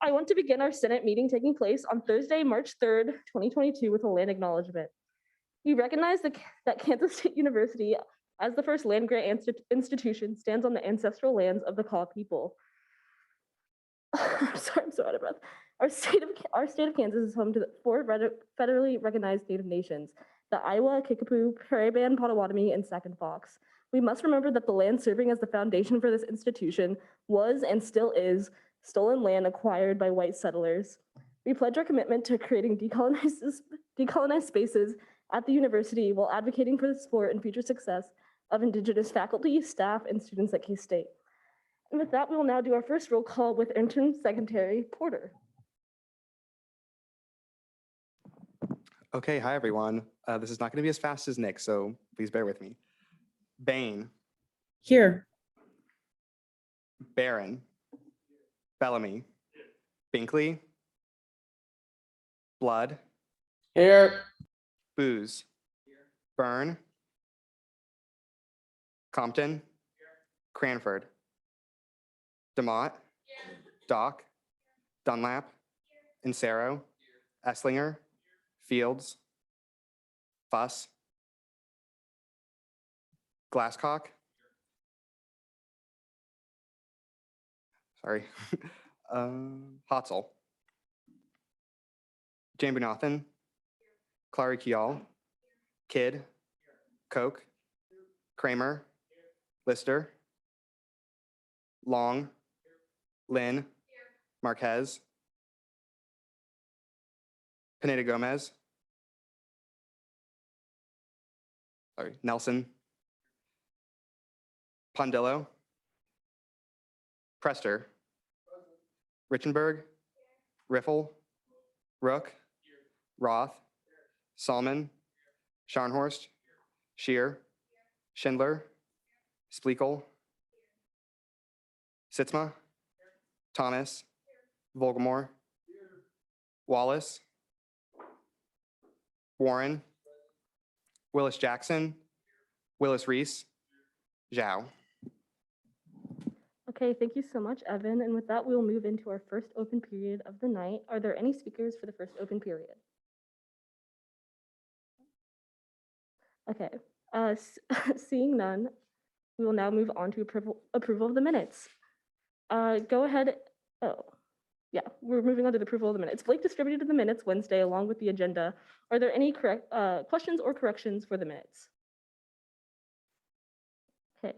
I want to begin our Senate meeting taking place on Thursday, March 3rd, 2022 with a land acknowledgement. We recognize that Kansas State University, as the first land grant institution, stands on the ancestral lands of the Kaw people. I'm so out of breath. Our state of Kansas is home to the 4 federally recognized Native nations: the Iowa, Kickapoo, Prairie Band, Potawatomi, and Sac and Fox. We must remember that the land serving as the foundation for this institution was and still is stolen land acquired by white settlers. We pledge our commitment to creating decolonized spaces at the university while advocating for the support and future success of Indigenous faculty, staff, and students at K-State. And with that, we will now do our first roll call with Interim Secretary Porter. Okay, hi everyone. This is not going to be as fast as Nick, so please bear with me. Bain. Here. Barron. Bellamy. Binkley. Blood. Here. Booz. Byrne. Compton. Cranford. DeMott. Dock. Dunlap. Insero. Esslinger. Fields. Fuss. Glasscock. Sorry. Hotzel. Jambunathan. Clary Kial. Kidd. Koch. Kramer. Lister. Long. Lynn. Marquez. Pineda Gomez. Sorry, Nelson. Pondillo. Prester. Richenberg. Riffle. Rook. Roth. Salmon. Scharnhorst. Scheer. Schindler. Splekel. Sitzma. Thomas. Volgamore. Wallace. Warren. Willis Jackson. Willis Reese. Zhao. Okay, thank you so much, Evan. And with that, we will move into our first open period of the night. Are there any speakers for the first open period? Okay, seeing none, we will now move on to approval of the minutes. Go ahead. Oh, yeah, we're moving on to the approval of the minutes. Blake distributed the minutes Wednesday along with the agenda. Are there any questions or corrections for the minutes? Okay,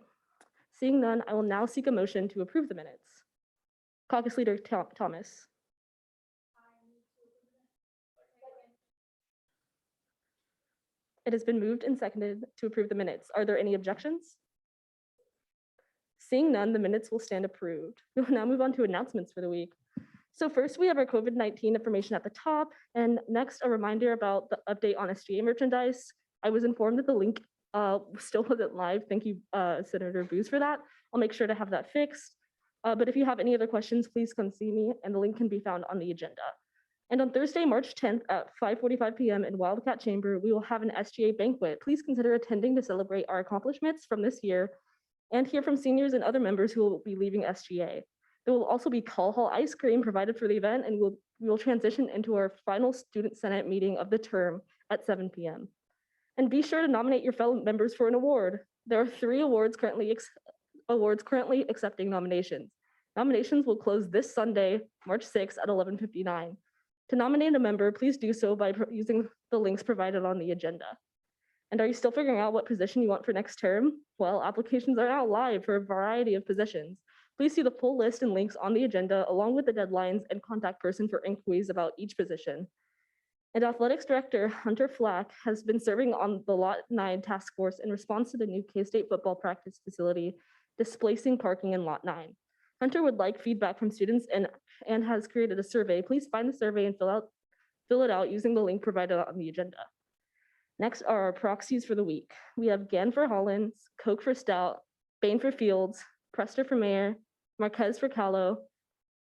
seeing none, I will now seek a motion to approve the minutes. Caucus Leader Thomas. It has been moved and seconded to approve the minutes. Are there any objections? Seeing none, the minutes will stand approved. We will now move on to announcements for the week. So first, we have our COVID-19 information at the top, and next, a reminder about the update on SGA merchandise. I was informed that the link still wasn't live. Thank you, Senator Booz, for that. I'll make sure to have that fixed. But if you have any other questions, please come see me, and the link can be found on the agenda. And on Thursday, March 10th at 5:45 p.m. in Wildcat Chamber, we will have an SGA banquet. Please consider attending to celebrate our accomplishments from this year and hear from seniors and other members who will be leaving SGA. There will also be Call Hall ice cream provided for the event, and we will transition into our final Student Senate meeting of the term at 7 p.m. And be sure to nominate your fellow members for an award. There are 3 awards currently accepting nominations. Nominations will close this Sunday, March 6th at 11:59. To nominate a member, please do so by using the links provided on the agenda. And are you still figuring out what position you want for next term? Well, applications are now live for a variety of positions. Please see the full list and links on the agenda along with the deadlines and contact person for inquiries about each position. And Athletics Director Hunter Flack has been serving on the Lot 9 task force in response to the new K-State football practice facility displacing parking in Lot 9. Hunter would like feedback from students and has created a survey. Please find the survey and fill it out using the link provided on the agenda. Next are our proxies for the week. We have Gann for Hollins, Koch for Stout, Bain for Fields, Prester for Mayor, Marquez for Callow,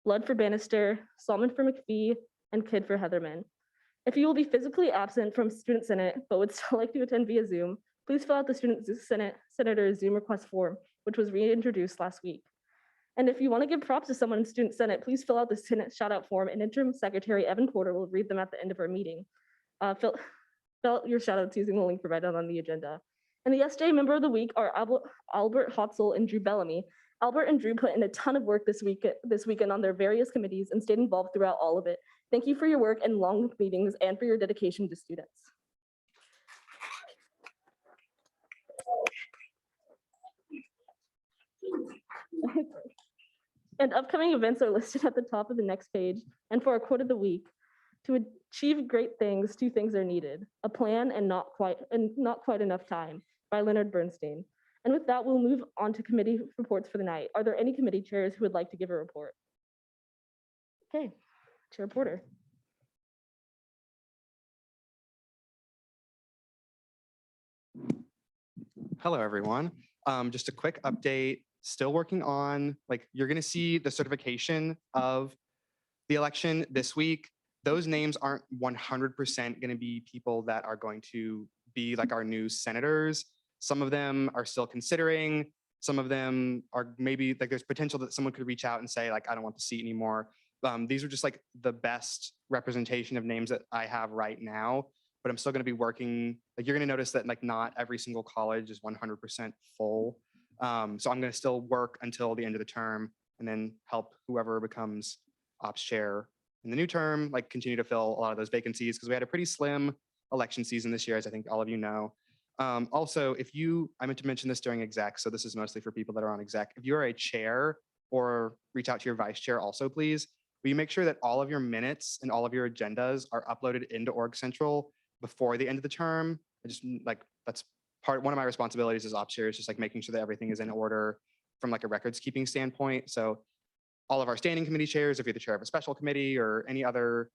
Blood for Bannister, Salmon for McPhee, and Kidd for Heatherman. If you will be physically absent from Student Senate but would still like to attend via Zoom, please fill out the Student Senate Senator Zoom request form, which was reintroduced last week. And if you want to give props to someone in Student Senate, please fill out the Senate shout out form and Interim Secretary Evan Porter will read them at the end of our meeting. Fill out your shout outs using the link provided on the agenda. And the SJ member of the week are Albert Hotzel and Drew Bellamy. Albert and Drew put in a ton of work this weekend on their various committees and stayed involved throughout all of it. Thank you for your work and long meetings and for your dedication to students. And upcoming events are listed at the top of the next page. And for our quote of the week, to achieve great things, two things are needed: a plan and not quite enough time, by Leonard Bernstein. And with that, we'll move on to committee reports for the night. Are there any committee chairs who would like to give a report? Okay, Chair Porter. Hello, everyone. Just a quick update. Still working on, you're going to see the certification of the election this week. Those names aren't 100% going to be people that are going to be our new senators. Some of them are still considering. Some of them are maybe there's potential that someone could reach out and say I don't want the seat anymore. These are just the best representation of names that I have right now, but I'm still going to be working. You're going to notice that not every single college is 100% full. So I'm going to still work until the end of the term and then help whoever becomes ops chair in the new term, continue to fill a lot of those vacancies because we had a pretty slim election season this year, as I think all of you know. Also, I meant to mention this during exec, so this is mostly for people that are on exec. If you are a chair or reach out to your vice chair also, please, will you make sure that all of your minutes and all of your agendas are uploaded into Org Central before the end of the term? That's one of my responsibilities as ops chair is just making sure that everything is in order from a records keeping standpoint. So all of our standing committee chairs, if you're the chair of a special committee or any other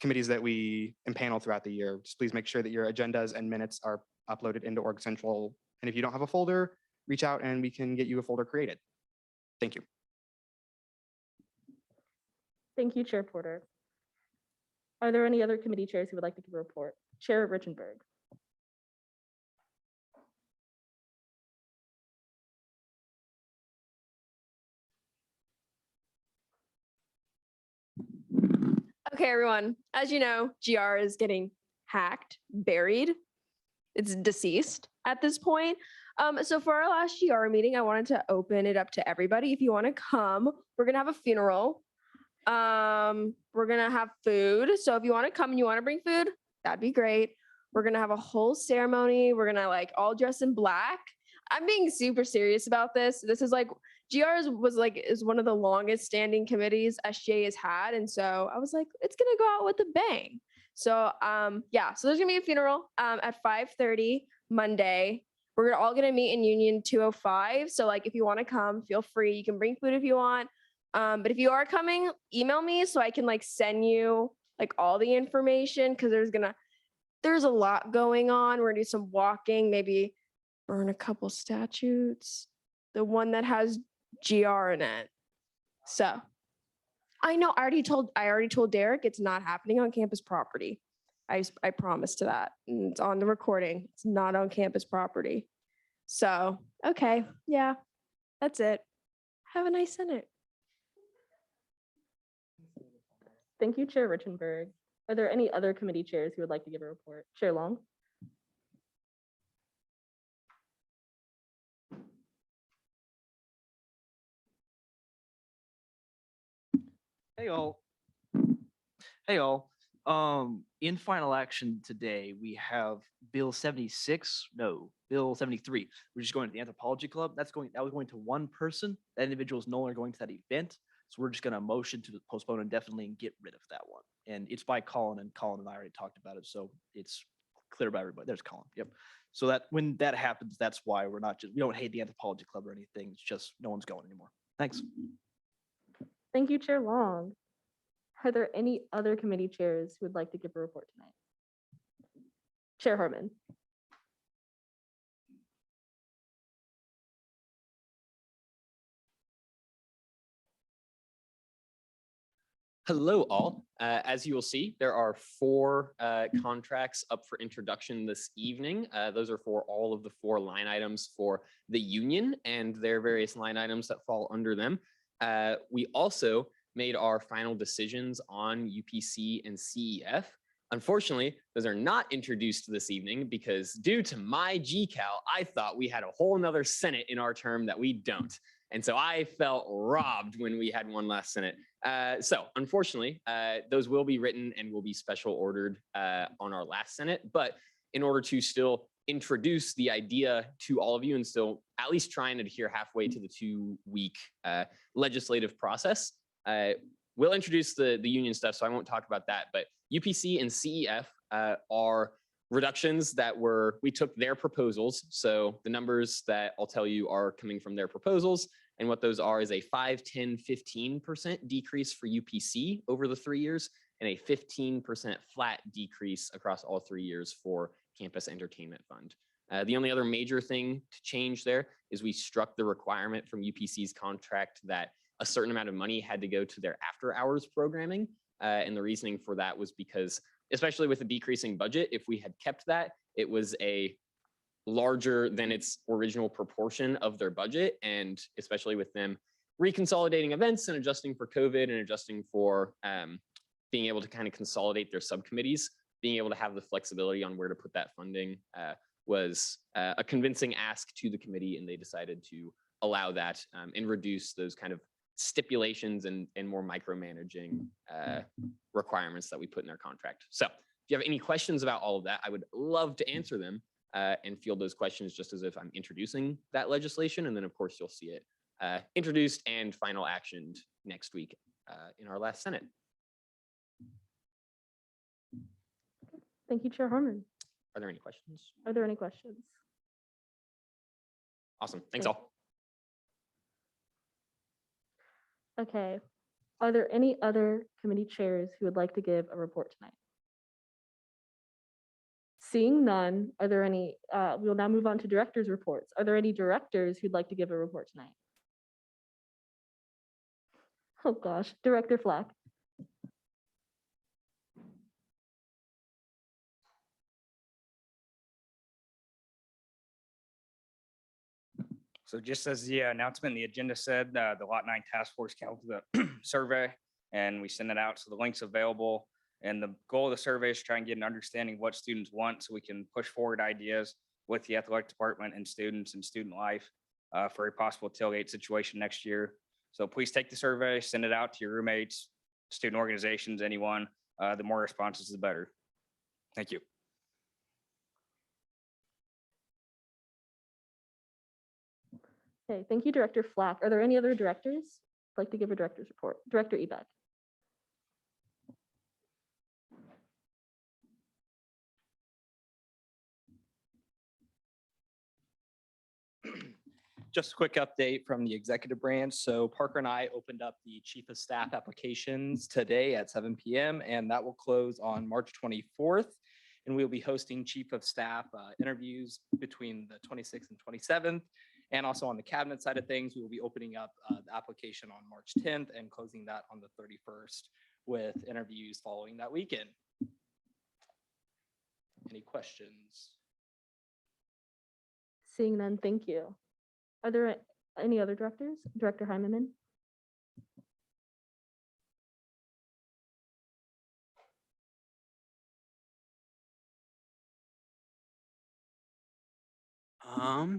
committees that we impanel throughout the year, just please make sure that your agendas and minutes are uploaded into Org Central. And if you don't have a folder, reach out and we can get you a folder created. Thank you. Thank you, Chair Porter. Are there any other committee chairs who would like to give a report? Chair Richenberg. Okay, everyone, as you know, GR is getting hacked, buried. It's deceased at this point. So for our last GR meeting, I wanted to open it up to everybody. If you want to come, we're going to have a funeral. We're going to have food. So if you want to come and you want to bring food, that'd be great. We're going to have a whole ceremony. We're going to all dress in black. I'm being super serious about this. This is GR is one of the longest standing committees SJ has had. And so I was like, it's going to go out with a bang. So yeah, so there's gonna be a funeral at 5:30 Monday. We're all gonna meet in Union 205. So if you want to come, feel free. You can bring food if you want. But if you are coming, email me so I can send you all the information because there's a lot going on. We're gonna do some walking, maybe burn a couple statutes. The one that has GR in it. So I know I already told Derek it's not happening on campus property. I promised to that. And it's on the recording. It's not on campus property. So, okay. Yeah, that's it. Have a nice Senate. Thank you, Chair Richenberg. Are there any other committee chairs who would like to give a report? Chair Long. Hey all. Hey all. In final action today, we have Bill 76. No, Bill 73. We're just going to the Anthropology Club. That was going to one person. That individual is no longer going to that event. So we're just going to motion to postpone indefinitely and get rid of that one. And it's by Colin, and Colin and I already talked about it. So it's clear by everybody. There's Colin. Yep. So that when that happens, that's why we don't hate the Anthropology Club or anything. It's just no one's going anymore. Thanks. Thank you, Chair Long. Are there any other committee chairs who would like to give a report tonight? Chair Harmon. Hello, all. As you will see, there are 4 contracts up for introduction this evening. Those are for all of the 4 line items for the union and their various line items that fall under them. We also made our final decisions on UPC and CEF. Unfortunately, those are not introduced this evening because due to my GCal, I thought we had a whole nother Senate in our term that we don't. And so I felt robbed when we had one last Senate. So unfortunately, those will be written and will be special ordered on our last Senate. But in order to still introduce the idea to all of you and still at least try and adhere halfway to the 2-week legislative process, we'll introduce the union stuff, so I won't talk about that. But UPC and CEF are reductions that we took their proposals. So the numbers that I'll tell you are coming from their proposals. And what those are is a 5, 10, 15% decrease for UPC over the 3 years and a 15% flat decrease across all 3 years for Campus Entertainment Fund. The only other major thing to change there is we struck the requirement from UPC's contract that a certain amount of money had to go to their after hours programming. And the reasoning for that was because, especially with a decreasing budget, if we had kept that, it was a larger than its original proportion of their budget. And especially with them reconsolidating events and adjusting for COVID and adjusting for being able to kind of consolidate their subcommittees, being able to have the flexibility on where to put that funding was a convincing ask to the committee, and they decided to allow that and reduce those kind of stipulations and more micromanaging requirements that we put in their contract. So if you have any questions about all of that, I would love to answer them and field those questions just as if I'm introducing that legislation. And then of course you'll see it introduced and final actioned next week in our last Senate. Thank you, Chair Harmon. Are there any questions? Are there any questions? Awesome. Thanks Okay. all. Okay. Are there any other committee chairs who would like to give a report tonight? Seeing none, are there any, we'll now move on to directors' reports. Are there any directors who'd like to give a report tonight? Oh gosh, Director Flack. So just as the announcement, the agenda said, the Lot 9 Task Force came up with a survey, and we sent it out. So the link's available. And the goal of the survey is to try and get an understanding of what students want so we can push forward ideas with the athletic department and students and student life for a possible tailgate situation next year. So please take the survey, send it out to your roommates, student organizations, anyone. The more responses, the better. Thank you. Okay, thank you, Director Flack. Are there any other directors who'd like to give a director's report? Director Ebeck. Just a quick update from the executive branch. So Parker and I opened up the chief of staff applications today at 7 p.m. and that will close on March 24th. And we'll be hosting chief of staff interviews between the 26th and 27th. And also on the cabinet side of things, we will be opening up the application on March 10th and closing that on the 31st with interviews following that weekend. Any questions? Seeing none, thank you. Are there any other directors? Director Heineman?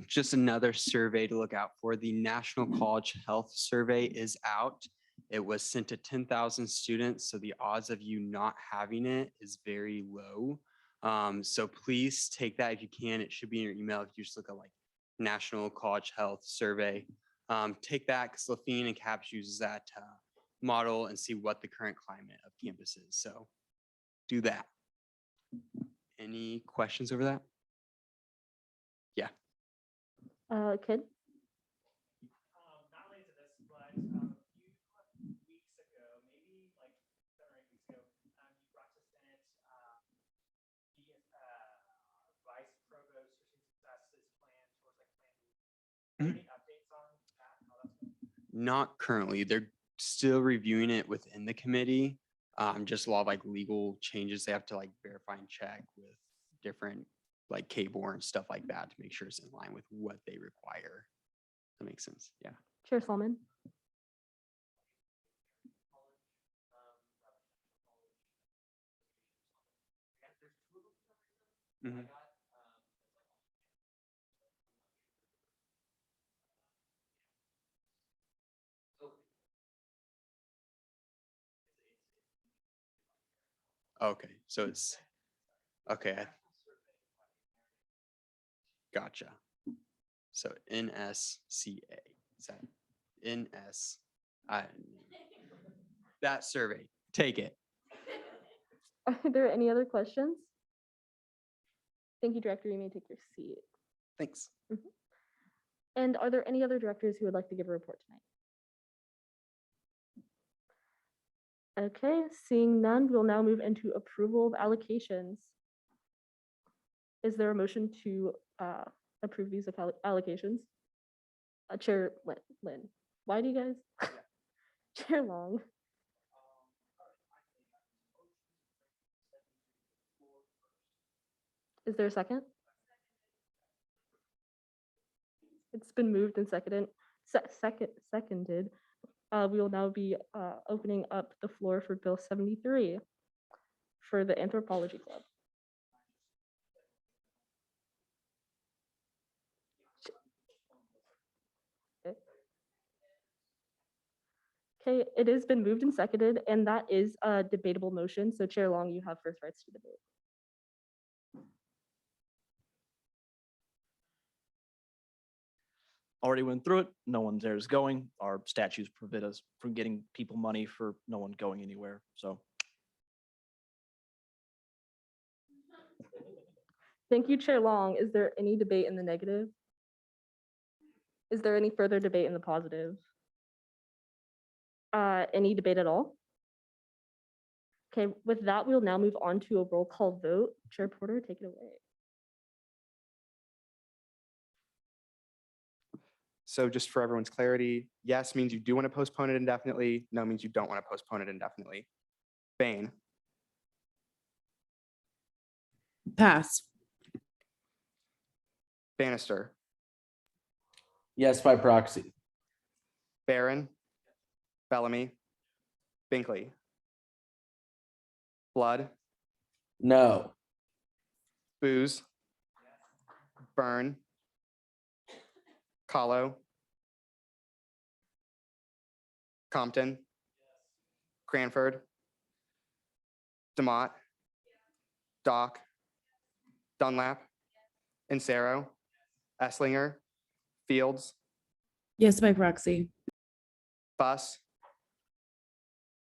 Just another survey to look out for. The National College Health Survey is out. It was sent to 10,000 students, so the odds of you not having it is very low. So please take that if you can. It should be in your email if you just look at like National College Health Survey. Take that because Lafine and CAPS uses that model and see what the current climate of campus is. So do that. Any questions over that? Yeah. Kid? Not related to this, but a few weeks ago, maybe like 7 or 8 weeks ago, you brought to Senate the vice provost for success's plan towards like plan. Any updates on that? How that's going? Not currently. They're still reviewing it within the committee. Just a lot of like legal changes they have to like verify and check with different like cable and stuff like that to make sure it's in line with what they require. That makes sense. Yeah. Chair Solomon? Mhm. Okay, so it's, okay, gotcha. So NSCA, is that NS, that survey, take it. Are there any other questions? Thank you, Director. You may take your seat. Thanks. And are there any other directors who would like to give a report tonight? Okay, seeing none, we'll now move into approval of allocations. Is there a motion to approve these allocations? Chair Lynn, why do you guys? Chair Long. Is there a second? It's been moved and seconded. Seconded. We will now be opening up the floor for Bill 73 for the Anthropology Club. Okay, it has been moved and seconded, and that is a debatable motion. So Chair Long, you have first rights to debate. Already went through it. No one there is going. Our statutes prevent us from getting people money for no one going anywhere. So Thank you, Chair Long. Is there any debate in the negative? Is there any further debate in the positive? Any debate at all? Okay, with that, we'll now move on to a roll call vote. Chair Porter, take it away. So just for everyone's clarity, yes means you do want to postpone it indefinitely. No means you don't want to postpone it indefinitely. Bain, Pass. Bannister, Yes, by proxy. Barron, Bellamy, Binkley, Blood, No. Booz, Byrne, Kahlo, Compton, Cranford, Demott, Doc, Dunlap, Insero, Esslinger, Fields, Yes, by proxy. Buss,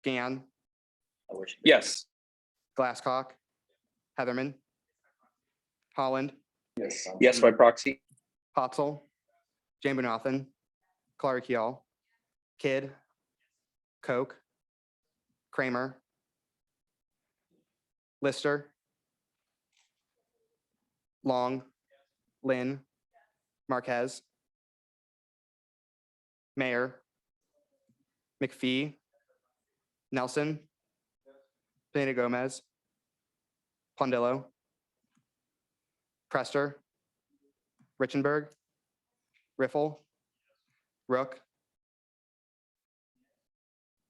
Gann, Yes. Glasscock, Heatherman, Holland, Yes, by proxy. Hotzel, Jambunathan, Clarkiel, Kidd, Koch, Kramer, Lister, Long, Lynn, Marquez, Mayor, McPhee, Nelson, Pena Gomez, Pondillo, Prester, Richenberg, Riffle, Rook,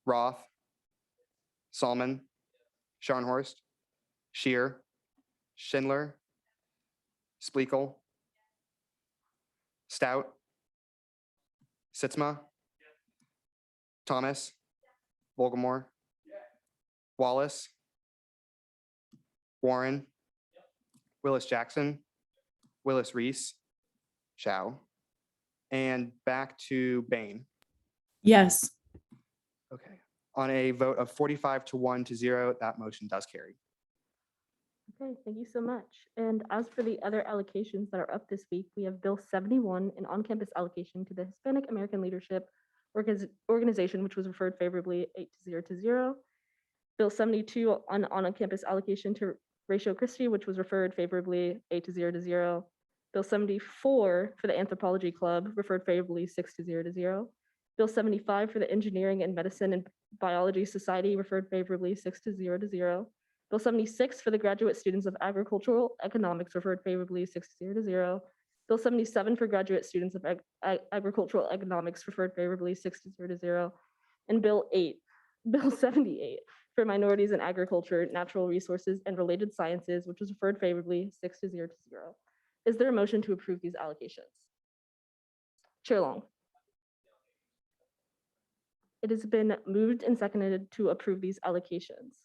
Roth, Salmon, Scharnhorst, Shear, Schindler, Splekel, Stout, Sitzma, Thomas, Volgamore, Wallace, Warren, Willis Jackson, Willis Reese, Chow, and back to Bain. Yes. Okay. On a vote of 45 to 1 to 0, that motion does carry. Okay, thank you so much. And as for the other allocations that are up this week, we have Bill 71, an on-campus allocation to the Hispanic American Leadership Organization, which was referred favorably 8 to 0. Bill 72, an on-campus allocation to Ratio Christie, which was referred favorably 8 to 0. Bill 74 for the Anthropology Club, referred favorably 6 to 0. Bill 75 for the Engineering and Medicine and Biology Society, referred favorably 6 to 0. Bill 76 for the Graduate Students of Agricultural Economics, referred favorably 6 to 0. Bill 77 for Graduate Students of Agricultural Economics, referred favorably 6 to 0. And Bill 78 for for minorities in agriculture, natural resources, and related sciences, which was referred favorably 6-0 to 0. Is there a motion to approve these allocations? Chair Long. It has been moved and seconded to approve these allocations.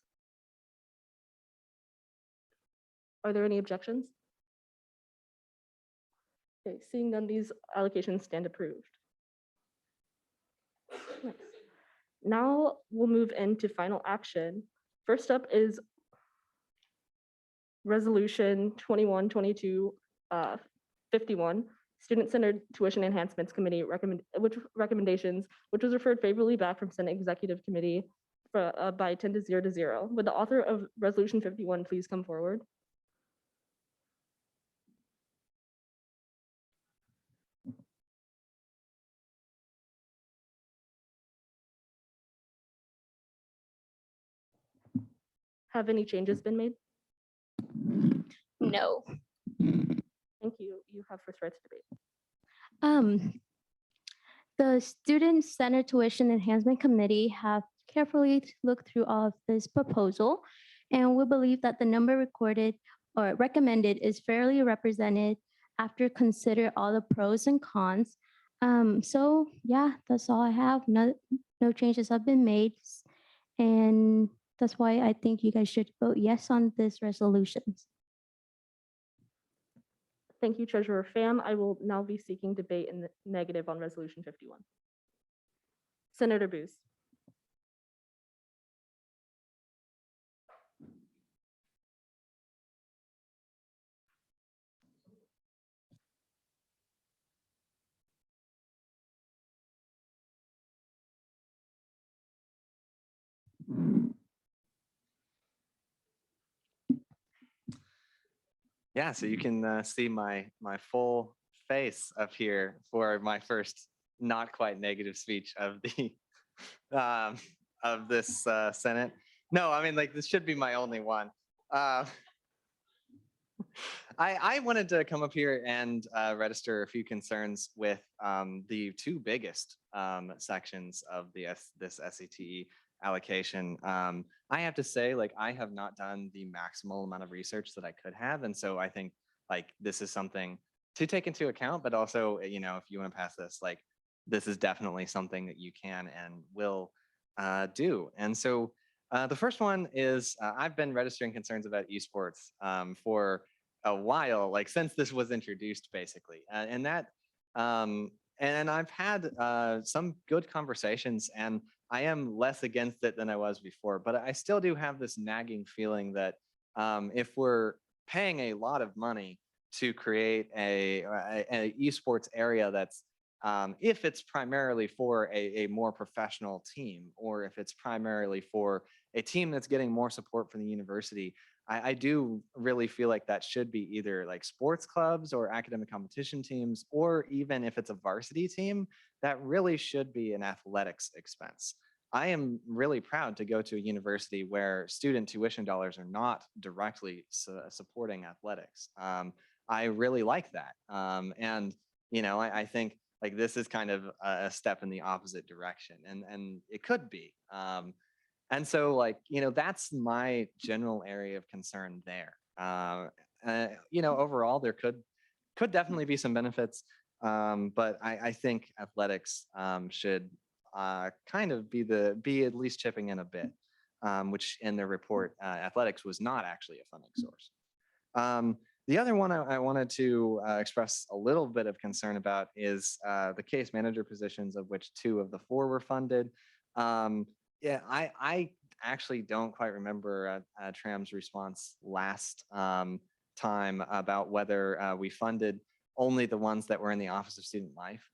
Are there any objections? Okay, seeing none, these allocations stand approved. Nice. Now we'll move into final action. First up is Resolution 21-22-51, Student-Centered Tuition Enhancements Committee recommendations, which was referred favorably back from Senate Executive Committee by 10-0 to 0. Would the author of Resolution 51 please come forward? Have any changes been made? No. Thank you. You have first right to debate. The Student-Centered Tuition Enhancement Committee have carefully looked through all of this proposal, and we believe that the number recorded or recommended is fairly represented after consider all the pros and cons. So yeah, that's all I have. No changes have been made, and that's why I think you guys should vote yes on this resolutions. Thank you, Treasurer Pham. I will now be seeking debate in the negative on Resolution 51. Senator Booth. Yeah, so you can see my full face up here for my first not quite negative speech of the of this Senate. No, I mean, like, this should be my only one. I wanted to come up here and register a few concerns with the two biggest sections of this SAT allocation. I have to say, like, I have not done the maximal amount of research that I could have. And so I think, like, this is something to take into account, but also, you know, if you want to pass this, like, this is definitely something that you can and will do. And so the first one is I've been registering concerns about esports for a while, like since this was introduced, basically. And I've had some good conversations, and I am less against it than I was before, but I still do have this nagging feeling that if we're paying a lot of money to create a esports area that's if it's primarily for a more professional team, or if it's primarily for a team that's getting more support from the university, I do really feel like that should be either like sports clubs or academic competition teams, or even if it's a varsity team, that really should be an athletics expense. I am really proud to go to a university where student tuition dollars are not directly supporting athletics. I really like that. And, you know, I think like this is kind of a step in the opposite direction, and it could be. And so, like, you know, that's my general area of concern there. You know, overall, there could definitely be some benefits, but I think athletics should kind of be at least chipping in a bit, which in their report, athletics was not actually a funding source. The other one I wanted to express a little bit of concern about is the case manager positions, of which 2 of the 4 were funded. Yeah, I actually don't quite remember Tram's response last time about whether we funded only the ones that were in the Office of Student Life.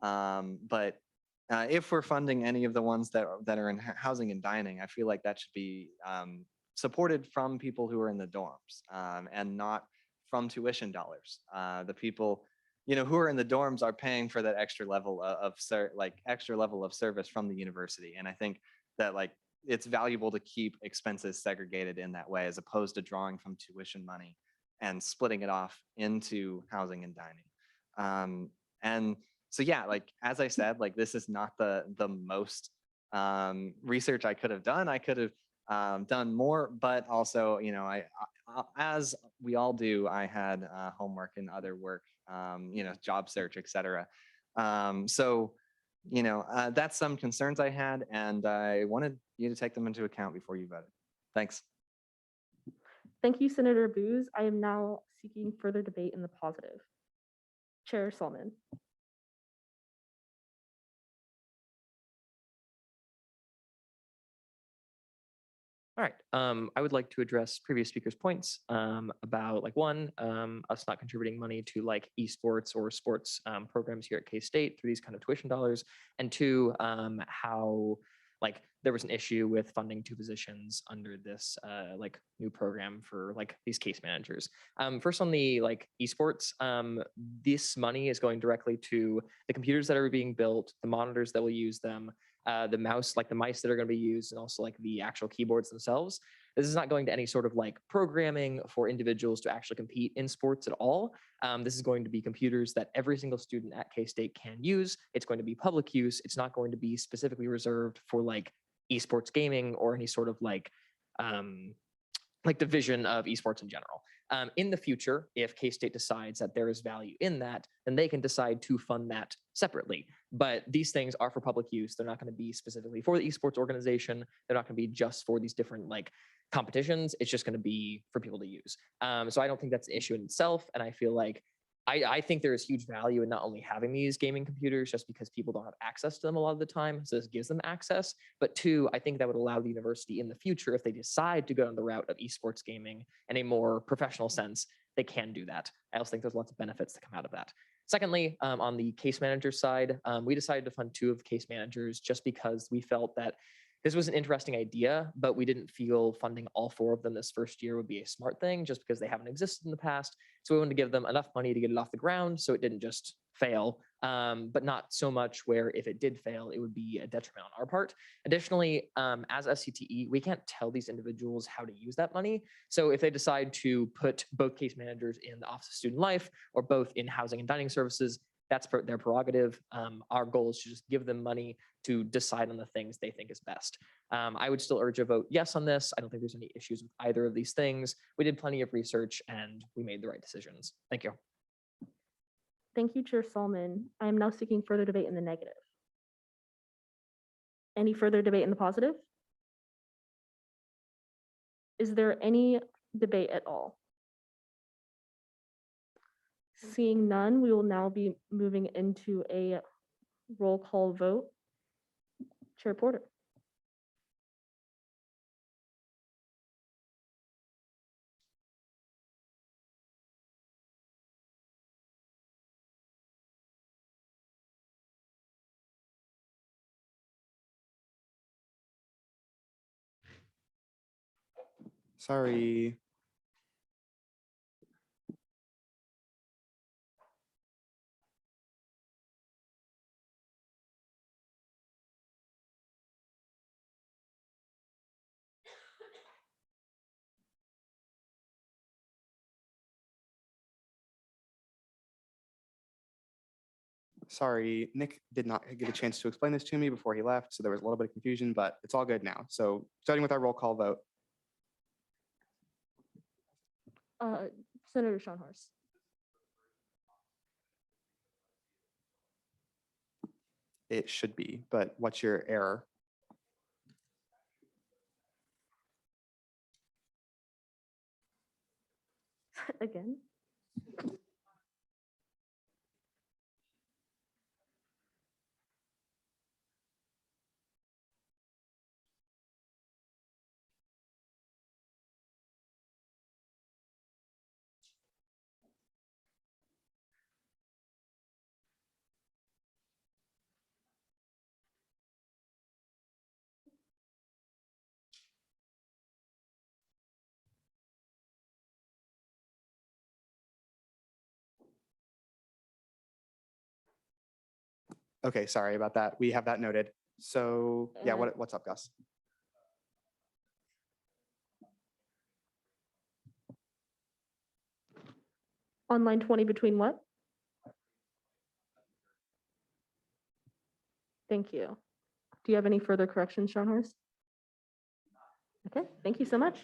But if we're funding any of the ones that are in housing and dining, I feel like that should be supported from people who are in the dorms and not from tuition dollars. The people, you know, who are in the dorms are paying for that extra level of service from the university. And I think that, like, it's valuable to keep expenses segregated in that way, as opposed to drawing from tuition money and splitting it off into housing and dining. And so, yeah, like, as I said, like, this is not the most research I could have done. I could have done more, but also, as we all do, I had homework and other work, job search, etc. So, that's some concerns I had, and I wanted you to take them into account before you voted. Thanks. Thank you, Senator Booz. I am now seeking further debate in the positive. Chair Solomon. All right. I would like to address previous speakers' points about us not contributing money to like esports or sports programs here at K-State through these kind of tuition dollars, and two, how like there was an issue with funding two positions under this new program for like these case managers. First on the esports, this money is going directly to the computers that are being built, the monitors that will use them, the mice that are going to be used, and also the actual keyboards themselves. This is not going to any sort of programming for individuals to actually compete in sports at all. This is going to be computers that every single student at K-State can use. It's going to be public use. It's not going to be specifically reserved for esports gaming or any sort of division of esports in general. In the future, if K-State decides that there is value in that, then they can decide to fund that separately. But these things are for public use. They're not going to be specifically for the esports organization. They're not going to be just for these different competitions. It's just going to be for people to use. So I don't think that's an issue in itself. And I feel I think there is huge value in not only having these gaming computers just because people don't have access to them a lot of the time, so this gives them access, but two, I think that would allow the university in the future, if they decide to go down the route of esports gaming in a more professional sense, they can do that. I also think there's lots of benefits that come out of that. Secondly, on the case manager side, we decided to fund 2 of case managers just because we felt that this was an interesting idea, but we didn't feel funding all 4 of them this first year would be a smart thing just because they haven't existed in the past. So we wanted to give them enough money to get it off the ground so it didn't just fail, but not so much where if it did fail, it would be a detriment on our part. Additionally, as SCTE, we can't tell these individuals how to use that money. So if they decide to put both case managers in the Office of Student Life or both in Housing and Dining Services, that's their prerogative. Our goal is to just give them money to decide on the things they think is best. I would still urge a vote yes on this. I don't think there's any issues with either of these things. We did plenty of research and we made the right decisions. Thank you. Thank you, Chair Solomon. I am now seeking further debate in the negative. Any further debate in the positive? Is there any debate at all? Seeing none, we will now be moving into a roll call vote. Chair Porter. Sorry. Sorry, Nick did not get a chance to explain this to me before he left, so there was a little bit of confusion, but it's all good now. So starting with our roll call vote. Senator Schoenhorst. It should be, but what's your error? Again. Okay, sorry about that. We have that noted. So yeah, what's up, Gus? On line 20 between what? Thank you. Do you have any further corrections, Schoenhorst? Okay, thank you so much.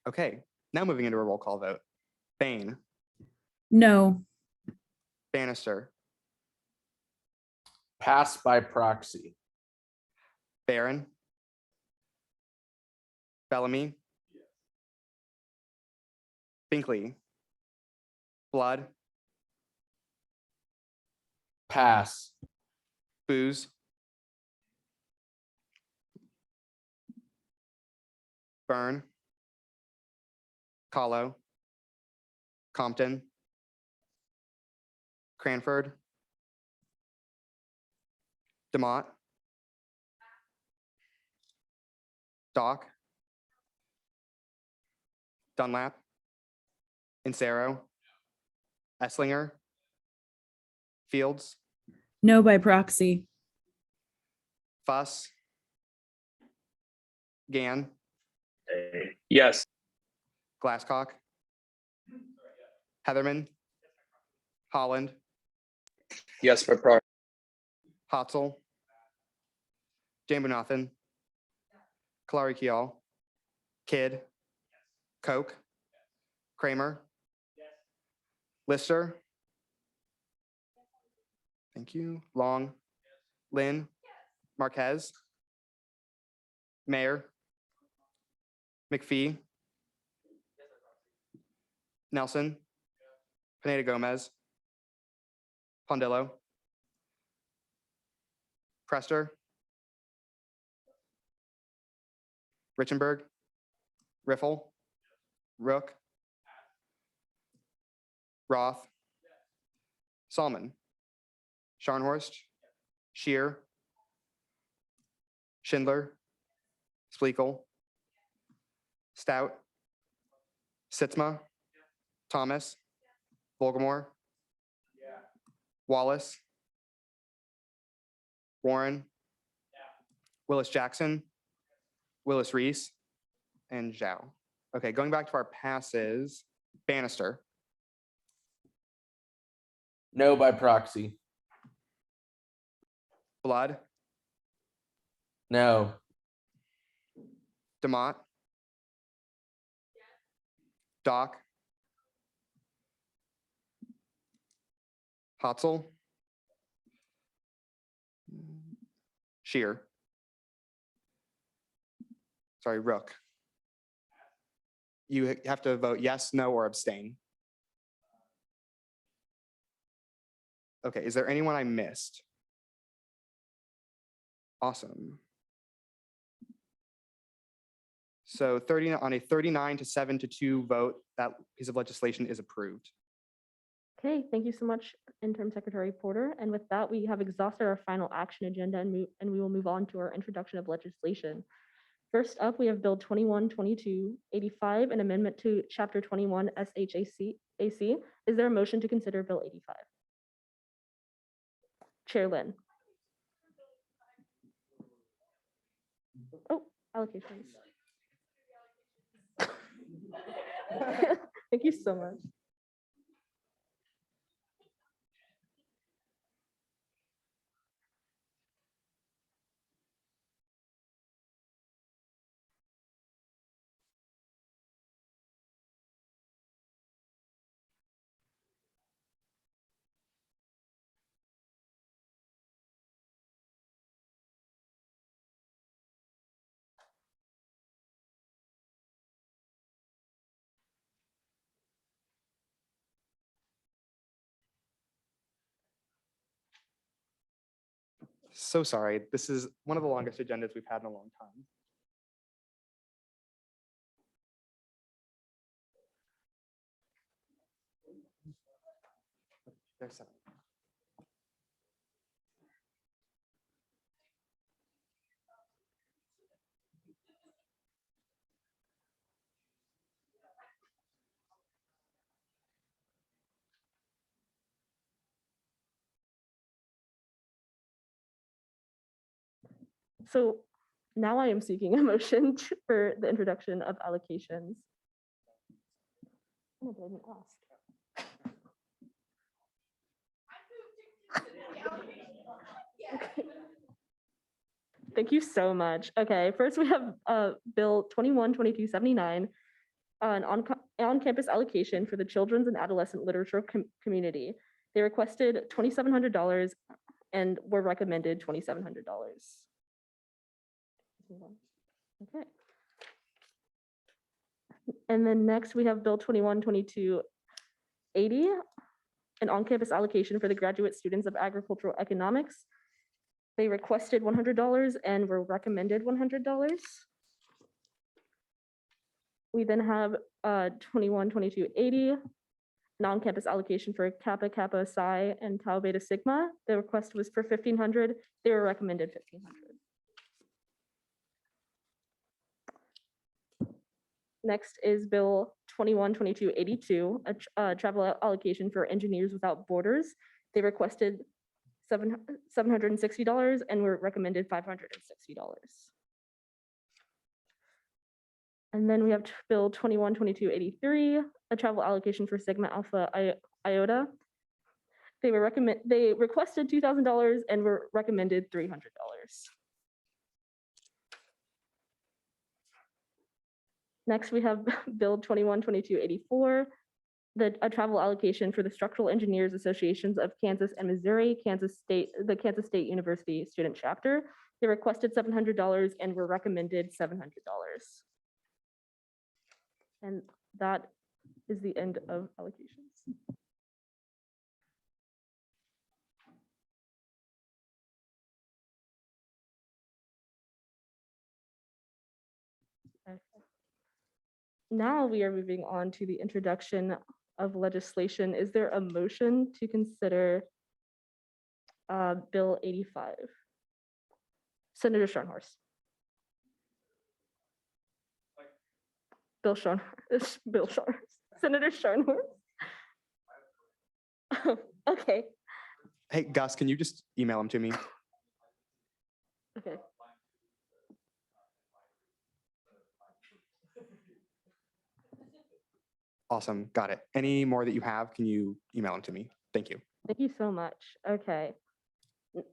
Okay, now moving into a roll call vote. Bain, No. Bannister, Pass by proxy. Barron, Bellamy, Binkley, Blood, Pass. Booz, Byrne, Kahlo, Compton, Cranford, Demott, Doc, Dunlap, Insero, Esslinger, Fields, No by proxy. Fuss, Gann, Yes. Glasscock, Heatherman, Holland, Yes, by proxy. Hotzel, Jambunathan, Kalari Kial, Kidd, Koch, Kramer, Lister. Thank you. Long, Lynn, Marquez, Mayor, McPhee, Nelson, Pineda Gomez, Pondillo, Prester, Richenberg, Riffle, Rook, Roth, Salmon, Scharnhorst, Shear, Schindler, Splekel, Stout, Sitzma, Thomas, Volgamore, Wallace, Warren, Willis Jackson, Willis Reese, and Zhao. Okay, going back to our passes, Bannister, No by proxy. Blood, No. Demott, Doc, Hotzel, Shear, sorry, Rook. You have to vote yes, no, or abstain. Okay, is there anyone I missed? Awesome. So 30 on a 39 to 7 to 2 vote, that piece of legislation is approved. Okay, thank you so much, Interim Secretary Porter. And with that, we have exhausted our final action agenda and we will move on to our introduction of legislation. First up, we have Bill 2122-85, an amendment to Chapter 21 SHAC. Is there a motion to consider Bill 85? Chair Lynn. Oh, allocations. Thank you so much. So sorry, this is one of the longest agendas we've had in a long time. There's some. So now I am seeking a motion for the introduction of allocations. No, but I didn't ask. Okay. Thank you so much. Okay, first we have Bill 212279, an on-campus allocation for the children's and adolescent literature community. They requested $2,700 and were recommended $2,700. Okay. And then next we have Bill 212280, an on-campus allocation for the graduate students of agricultural economics. They requested $100 and were recommended $100. We then have 212280, non-campus allocation for Kappa Kappa Psi and Tau Beta Sigma. The request was for $1,500. They were recommended $1,500. Next is Bill 212282, a travel allocation for Engineers Without Borders. They requested $760 and were recommended $560. And then we have Bill 212283, a travel allocation for Sigma Alpha Iota. They requested $2,000 and were recommended $300. Next, we have Bill 212284, a travel allocation for the Structural Engineers Associations of Kansas and Missouri, the Kansas State University Student Chapter. They requested $700 and were recommended $700. And that is the end of allocations. Okay. Now we are moving on to the introduction of legislation. Is there a motion to consider Bill 85? Senator Scharnhorst. Bill Scharnhorst. Senator Scharnhorst. Okay. Hey, Gus, can you just email them to me? Okay. Awesome, got it. Any more that you have, can you email them to me? Thank you. Thank you so much. Okay. It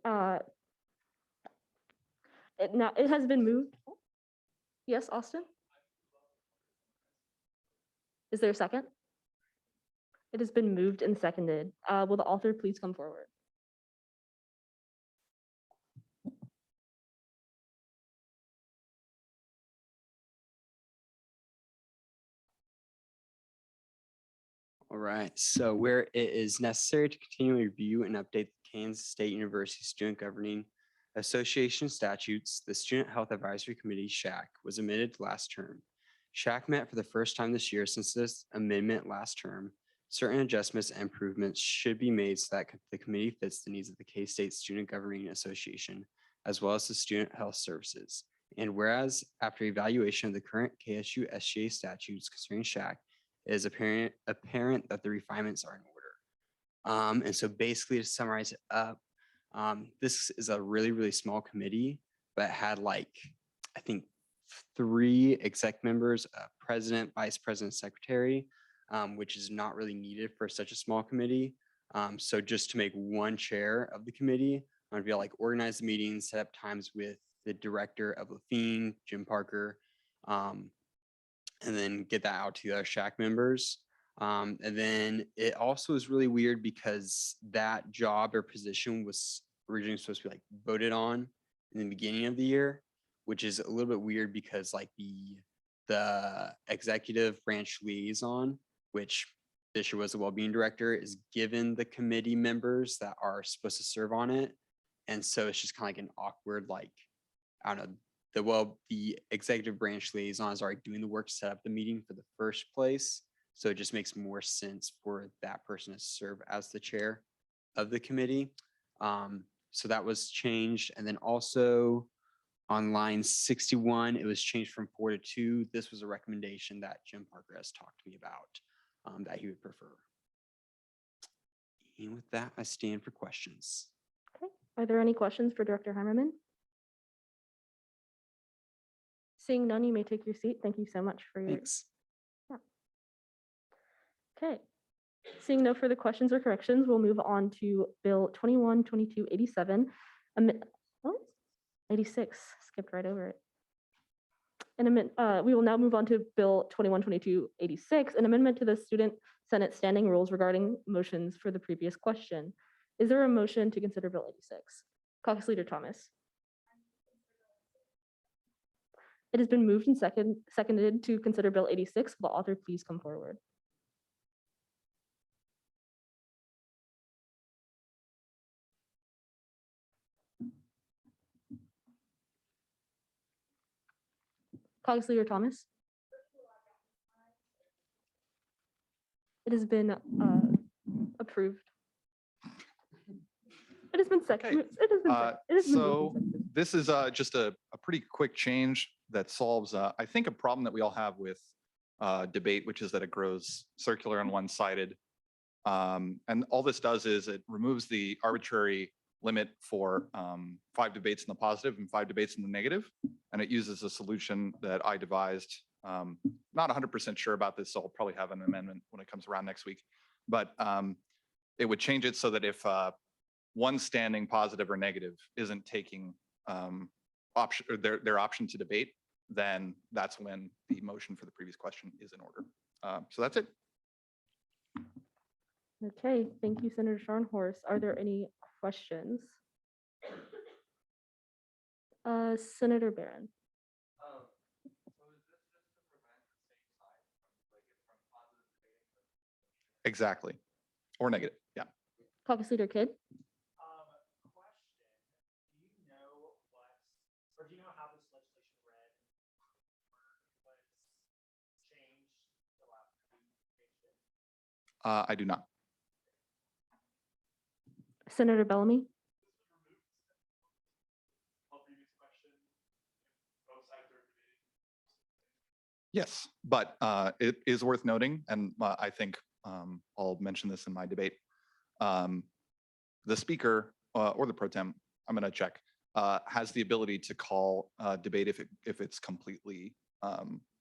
has been moved. Yes, Austin? Is there a second? It has been moved and seconded. Will the author please come forward? All right, so where it is necessary to continually review and update the Kansas State University Student Governing Association statutes, the Student Health Advisory Committee, SHAC, was amended last term. SHAC met for the first time this year since this amendment last term. Certain adjustments and improvements should be made so that the committee fits the needs of the K-State Student Governing Association, as well as the Student Health Services. And whereas after evaluation of the current KSU SGA statutes concerning SHAC, it is apparent that the refinements are in order. And so basically to summarize it up, this is a really, really small committee, but had like, I think 3 exec members, president, vice president, secretary, which is not really needed for such a small committee. So just to make one chair of the committee, I'm gonna be able to like organize the meetings, set up times with the director of Lafine, Jim Parker, and then get that out to the other SHAC members. And then it also is really weird because that job or position was originally supposed to be like voted on in the beginning of the year, which is a little bit weird because like the executive branch liaison, which this year was the wellbeing director, is given the committee members that are supposed to serve on it. And so it's just kind of like an awkward, like, I don't know, the executive branch liaison is already doing the work to set up the meeting for the first place. So it just makes more sense for that person to serve as the chair of the committee. So that was changed. And then also on line 61, it was changed from 4 to 2. This was a recommendation that Jim Parker has talked to me about that he would prefer. And with that, I stand for questions. Okay. Are there any questions for Director Heimerman? Seeing none, you may take your seat. Thank you so much for your. Thanks. Yeah. Okay. Seeing no further questions or corrections, we'll move on to Bill 212287. 86, skipped right over it. We will now move on to Bill 2122-86, an amendment to the Student Senate standing rules regarding motions for the previous question. Is there a motion to consider Bill 86? Caucus Leader Thomas. It has been moved and seconded to consider Bill 86. Will the author please come forward? Caucus Leader Thomas. It has been approved. It has been seconded. It has been seconded. It has been moved and So seconded. this is just a pretty quick change that solves, I think, a problem that we all have with debate, which is that it grows circular and one-sided. And all this does is it removes the arbitrary limit for 5 debates in the positive and 5 debates in the negative. And it uses a solution that I devised. Not 100% sure about this, so I'll probably have an amendment when it comes around next week. But it would change it so that if one standing positive or negative isn't taking option or their option to debate, then that's when the motion for the previous question is in order. So that's it. Okay, thank you, Senator Scharnhorst. Are there any questions? Senator Barron. Exactly. Or negative. Yeah. Caucus Leader Kidd. Question, do you know what, or do you know how this legislation read? Was changed the last time? I do not. Senator Bellamy. Yes, but it is worth noting, and I think I'll mention this in my debate. The speaker or the pro tem, I'm going to check, has the ability to call debate if it's completely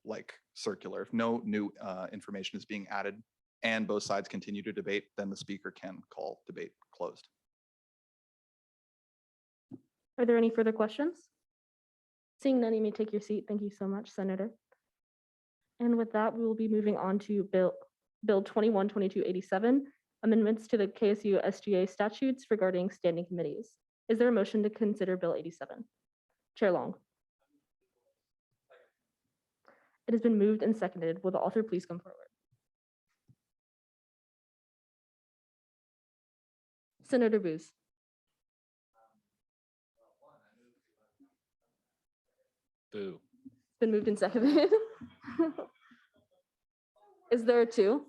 like circular. If no new information is being added and both sides continue to debate, then the speaker can call debate closed. Are there any further questions? Seeing none, you may take your seat. Thank you so much, Senator. And with that, we will be moving on to Bill 2122-87, amendments to the KSU SGA statutes regarding standing committees. Is there a motion to consider Bill 87? Chair Long. It has been moved and seconded. Will the author please come forward? Senator Booz. Boo. It's been moved and seconded. Is there a 2?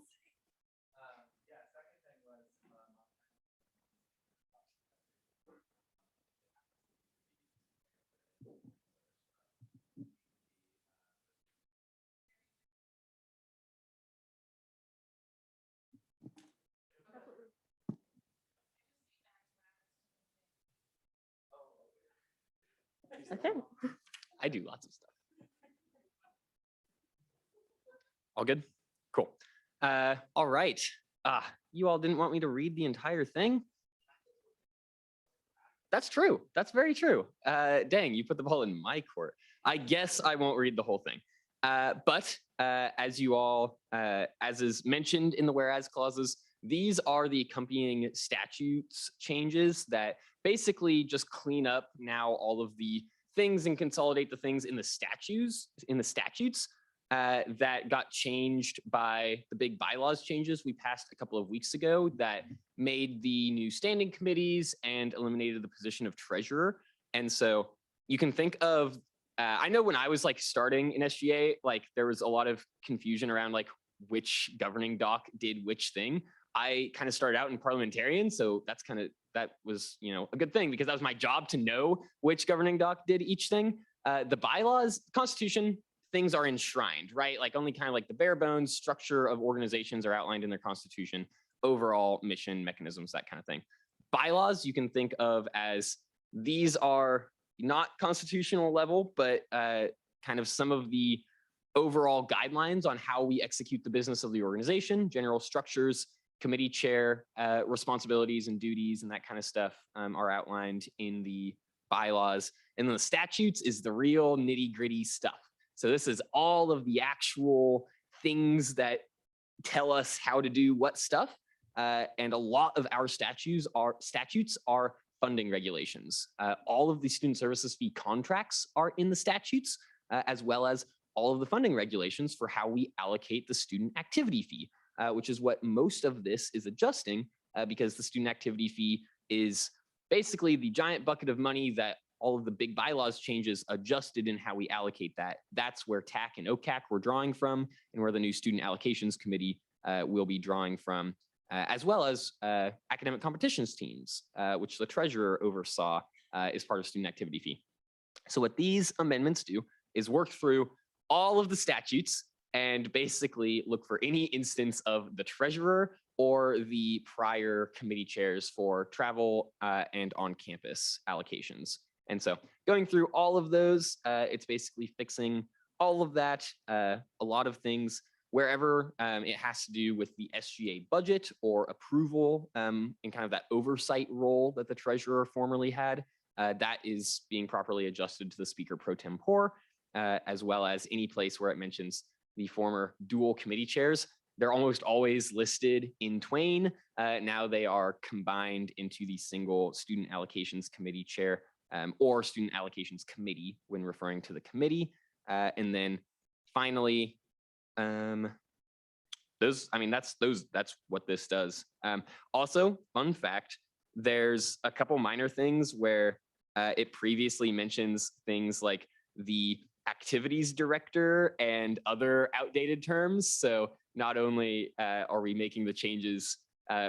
Okay. I do lots of stuff. All good? Cool. All right. You all didn't want me to read the entire thing? That's true. That's very true. Dang, you put the ball in my court. I guess I won't read the whole thing. But as you all, as is mentioned in the whereas clauses, these are the accompanying statutes changes that basically just clean up now all of the things and consolidate the things in the statutes that got changed by the big bylaws changes we passed a couple of weeks ago that made the new standing committees and eliminated the position of treasurer. And so you can think of, I know when I was like starting in SGA, like there was a lot of confusion around like which governing doc did which thing. I kind of started out in parliamentarian, so that was, you know, a good thing because that was my job to know which governing doc did each thing. The bylaws, Constitution, things are enshrined, right? Like only kind of like the bare bones structure of organizations are outlined in their Constitution, overall mission, mechanisms, that kind of thing. Bylaws you can think of as these are not constitutional level, but kind of some of the overall guidelines on how we execute the business of the organization, general structures, committee chair responsibilities and duties and that kind of stuff are outlined in the bylaws, and then the statutes is the real nitty gritty stuff. So this is all of the actual things that tell us how to do what stuff. And a lot of our statutes are funding regulations. All of the student services fee contracts are in the statutes, as well as all of the funding regulations for how we allocate the student activity fee, which is what most of this is adjusting, because the student activity fee is basically the giant bucket of money that all of the big bylaws changes adjusted in how we allocate that. That's where TAC and OCAC were drawing from, and where the new Student Allocations Committee will be drawing from, as well as academic competitions teams, which the treasurer oversaw as part of student activity fee. So what these amendments do is work through all of the statutes and basically look for any instance of the treasurer or the prior committee chairs for travel and on-campus allocations. And so going through all of those, it's basically fixing all of that, a lot of things wherever it has to do with the SGA budget or approval and kind of that oversight role that the treasurer formerly had, that is being properly adjusted to the speaker pro tempore, as well as any place where it mentions the former dual committee chairs. They're almost always listed in twain. Now they are combined into the single student allocations committee chair or student allocations committee when referring to the committee. And then finally, that's what this does. Also, fun fact, there's a couple minor things where it previously mentions things like the activities director and other outdated terms. So not only are we making the changes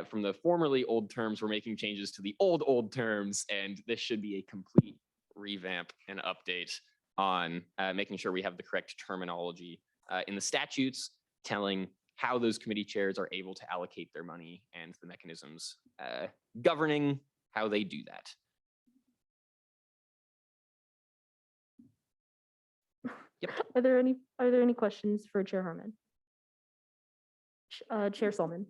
from the formerly old terms, we're making changes to the old terms, and this should be a complete revamp and update on making sure we have the correct terminology in the statutes, telling how those committee chairs are able to allocate their money and the mechanisms governing how they do that. Yep. Are there any questions for Chair Harmon? Chair Solomon.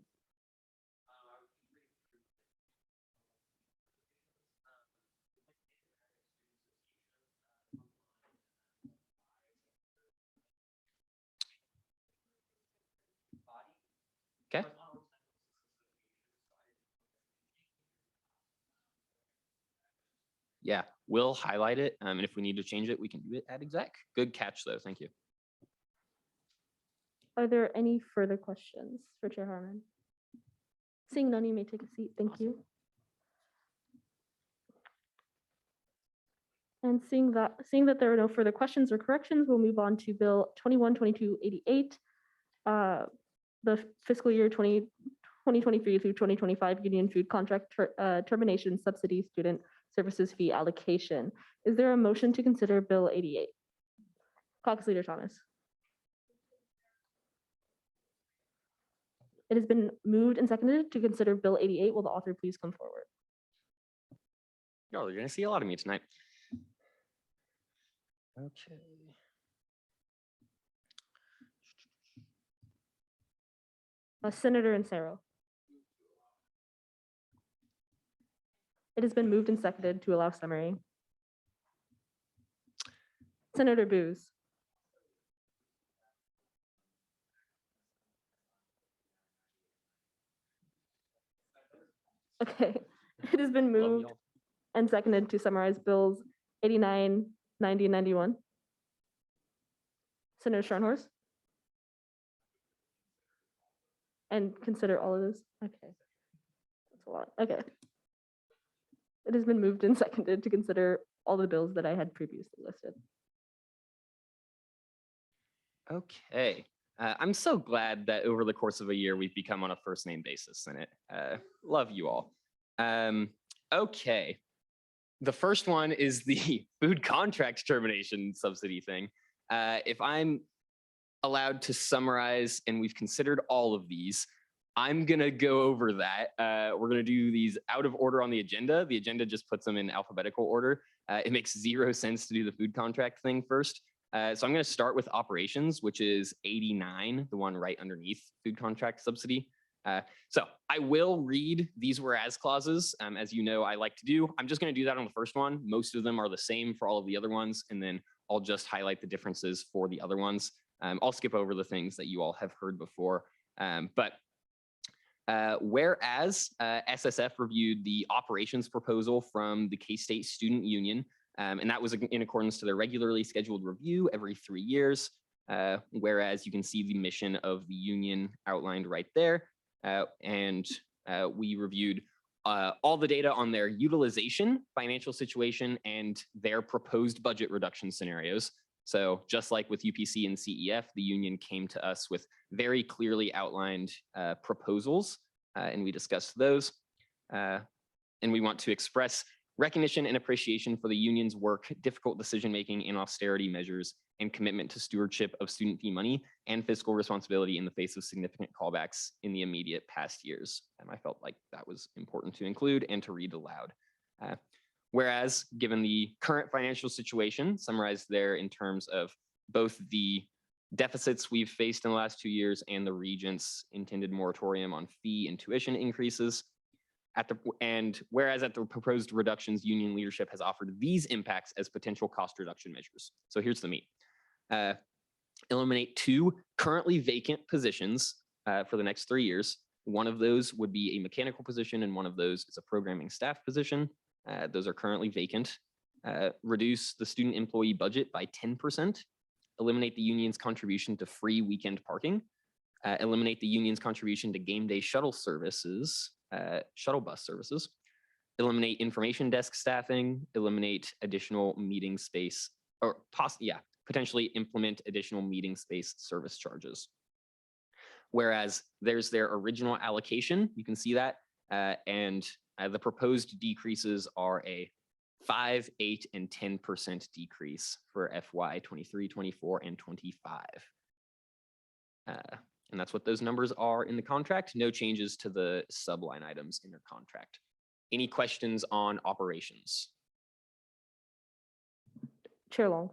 Okay. Yeah, we'll highlight it. And if we need to change it, we can do it at exec. Good catch though. Thank you. Are there any further questions for Chair Harmon? Seeing none, you may take a seat. Thank you. And seeing that there are no further questions or corrections, we'll move on to Bill 212288, the fiscal year 2023 through 2025 union food contract termination subsidy student services fee allocation. Is there a motion to consider Bill 88? Caucus Leader Thomas. It has been moved and seconded to consider Bill 88. Will the author please come forward? No, you're going to see a lot of me tonight. Okay. Senator Insero. It has been moved and seconded to allow summary. Senator Booz. Okay, it has been moved and seconded to summarize bills 89, 90, and 91. Senator Scharnhorst. And consider all of this. Okay, that's a lot. Okay. It has been moved and seconded to consider all the bills that I had previously listed. Okay. I'm so glad that over the course of a year, we've become on a first name basis in it. Love you all. Okay. The first one is the food contract termination subsidy thing. If I'm allowed to summarize, and we've considered all of these, I'm going to go over that. We're going to do these out of order on the agenda. The agenda just puts them in alphabetical order. It makes zero sense to do the food contract thing first. So I'm going to start with operations, which is 89, the one right underneath food contract subsidy. So I will read these whereas clauses, as you know I like to do. I'm just going to do that on the first one. Most of them are the same for all of the other ones, and then I'll just highlight the differences for the other ones. I'll skip over the things that you all have heard before. Whereas SSF reviewed the operations proposal from the K-State Student Union, and that was in accordance to their regularly scheduled review every 3 years. Whereas you can see the mission of the union outlined right there. We reviewed all the data on their utilization, financial situation, and their proposed budget reduction scenarios. So just like with UPC and CEF, the union came to us with very clearly outlined proposals, and we discussed those. And we want to express recognition and appreciation for the union's work, difficult decision-making in austerity measures, and commitment to stewardship of student fee money and fiscal responsibility in the face of significant callbacks in the immediate past years. And I felt like that was important to include and to read aloud. Whereas, given the current financial situation, summarized there in terms of both the deficits we've faced in the last 2 years and the regent's intended moratorium on fee and tuition increases, whereas at the proposed reductions, union leadership has offered these impacts as potential cost reduction measures. So here's the meat. Eliminate 2 currently vacant positions for the next 3 years. One of those would be a mechanical position, and one of those is a programming staff position. Those are currently vacant. Reduce the student employee budget by 10%. Eliminate the union's contribution to free weekend parking. Eliminate the union's contribution to game day shuttle services, shuttle bus services. Eliminate information desk staffing. Eliminate additional meeting space, or potentially implement additional meeting space service charges. Whereas there's their original allocation, you can see that, and the proposed decreases are a 5%, 8%, and 10% decrease for FY 23, 24, and 25. And that's what those numbers are in the contract. No changes to the subline items in their contract. Any questions on operations? Chair Long.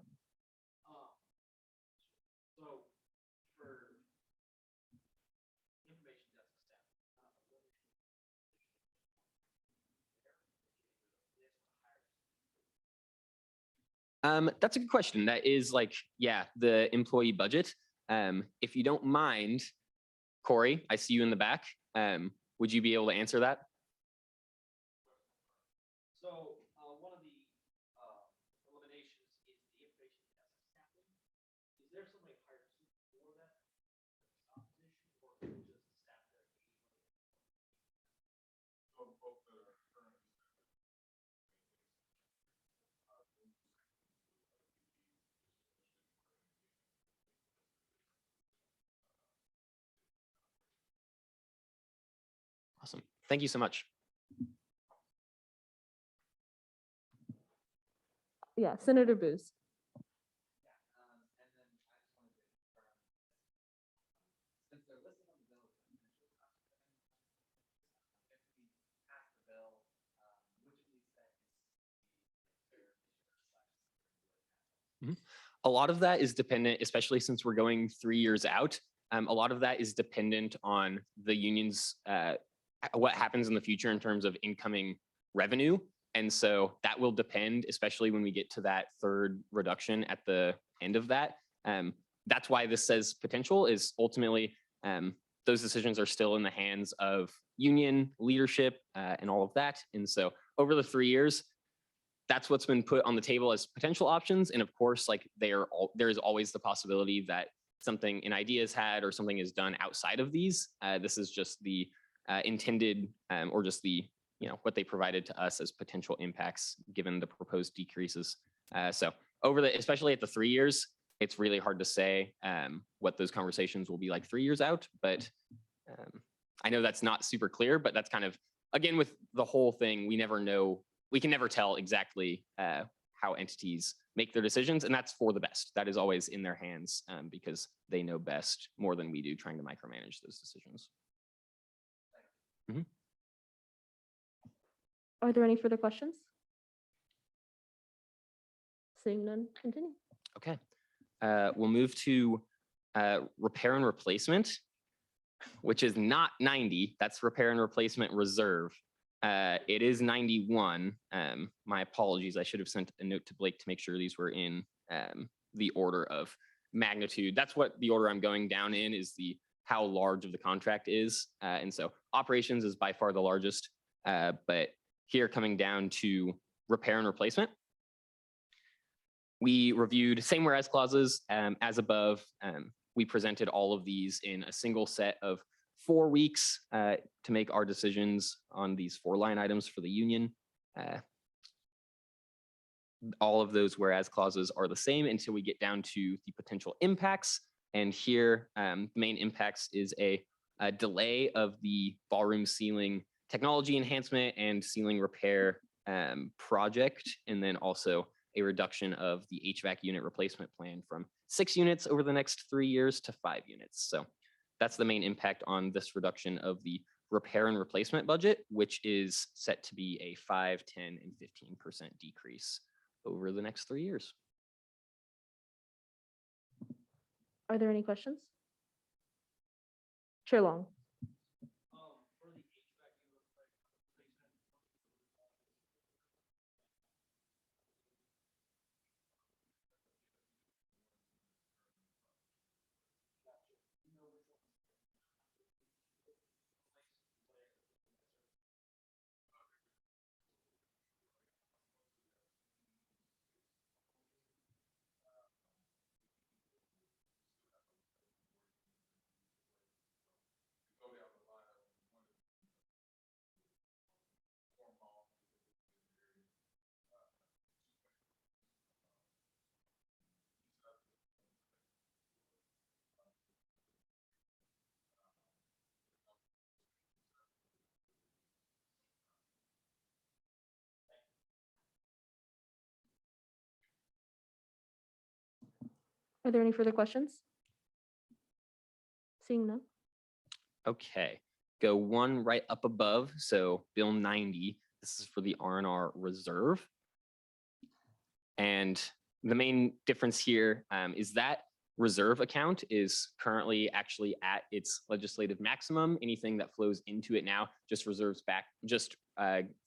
That's a good question. That is the employee budget. If you don't mind, Corey, I see you in the back. Would you be able to answer that? So one of the eliminations is the information desk staffing. Is there somebody hired for that position, or is it just the staff there? Awesome. Thank you so much. Yeah, Senator Booz. A lot of that is dependent, especially since we're going 3 years out. A lot of that is dependent on the union's, what happens in the future in terms of incoming revenue. And so that will depend, especially when we get to that third reduction at the end of that. That's why this says potential is ultimately, those decisions are still in the hands of union leadership and all of that. And so over the 3 years, that's what's been put on the table as potential options. And of course, there is always the possibility that an idea is had or something is done outside of these. This is just the intended or just the, what they provided to us as potential impacts given the proposed decreases. So especially at the 3 years, it's really hard to say what those conversations will be like 3 years out. But I know that's not super clear, but that's kind of, again, with the whole thing, we never know. We can never tell exactly how entities make their decisions, and that's for the best. That is always in their hands because they know best more than we do trying to micromanage those decisions. Mm-hmm. Are there any further questions? Seeing none, continue. Okay. We'll move to repair and replacement. which is not 90. That's repair and replacement reserve. It is 91. My apologies. I should have sent a note to Blake to make sure these were in the order of magnitude. That's what the order I'm going down in is the how large of the contract is. And so operations is by far the largest, but here coming down to repair and replacement. We reviewed same whereas clauses as above. We presented all of these in a single set of 4 weeks to make our decisions on these 4 line items for the union. All of those whereas clauses are the same until we get down to the potential impacts. And here, the main impacts is a delay of the ballroom ceiling technology enhancement and ceiling repair project, and then also a reduction of the HVAC unit replacement plan from 6 units over the next 3 years to 5 units. So that's the main impact on this reduction of the repair and replacement budget, which is set to be a 5, 10, and 15% decrease over the next 3 years. Are there any questions? Chair Long. Are there any further questions? Seeing none. Okay, go one right up above. So Bill 90, this is for the R&R reserve. And the main difference here is that reserve account is currently actually at its legislative maximum. Anything that flows into it now just reserves back, just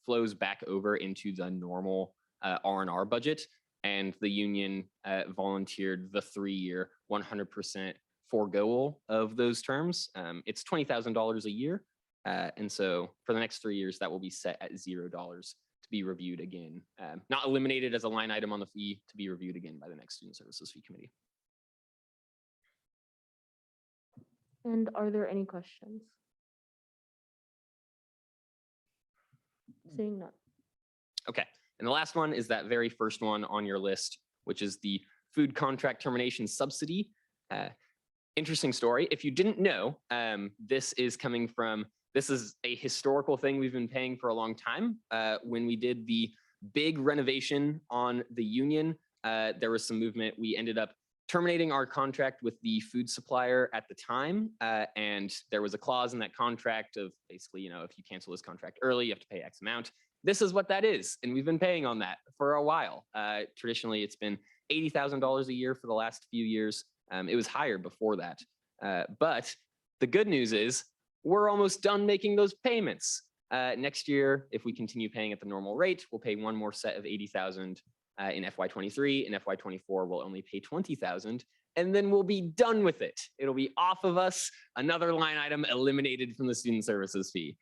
flows back over into the normal R&R budget. And the union volunteered the 3-year 100% forgoal of those terms. It's $20,000 a year. And so for the next 3 years, that will be set at $0 to be reviewed again. Not eliminated as a line item on the fee, to be reviewed again by the next Student Services Fee Committee. And are there any questions? Seeing none. Okay, and the last one is that very first one on your list, which is the food contract termination subsidy. Interesting story. If you didn't know, this is a historical thing we've been paying for a long time. When we did the big renovation on the union, there was some movement. We ended up terminating our contract with the food supplier at the time. And there was a clause in that contract of basically, if you cancel this contract early, you have to pay X amount. This is what that is. And we've been paying on that for a while. Traditionally, it's been $80,000 a year for the last few years. It was higher before that. But the good news is we're almost done making those payments. Next year, if we continue paying at the normal rate, we'll pay one more set of $80,000 in FY23. In FY24, we'll only pay $20,000, and then we'll be done with it. It'll be off of us, another line item eliminated from the student services fee.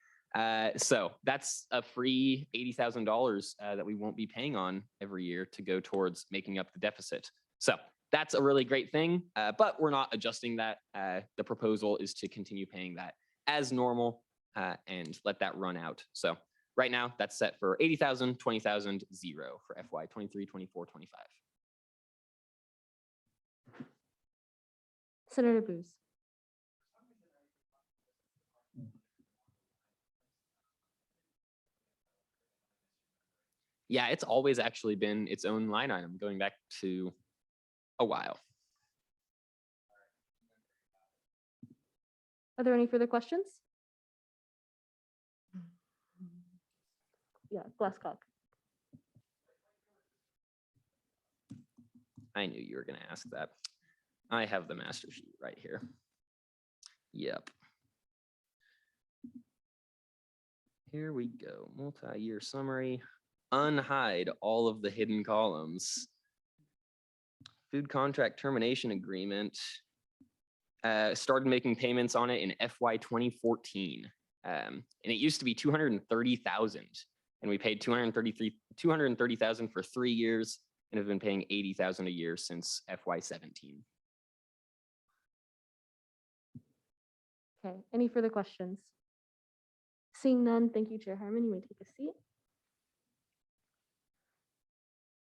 So that's a free $80,000 that we won't be paying on every year to go towards making up the deficit. So that's a really great thing, but we're not adjusting that. The proposal is to continue paying that as normal and let that run out. So right now that's set for $80,000, $20,000, 0 for FY 23, 24, 25. Senator Booz. Yeah, it's always actually been its own line item going back to a while. Are there any further questions? Yeah, Glasscock. I knew you were going to ask that. I have the master sheet right here. Yep. Here we go. Multi-year summary. Unhide all of the hidden columns. Food contract termination agreement. Started making payments on it in FY 2014. And it used to be 230,000. And we paid 230,000 for 3 years and have been paying 80,000 a year since FY 17. Okay, any further questions? Seeing none, thank you, Chair Harmon. You may take a seat.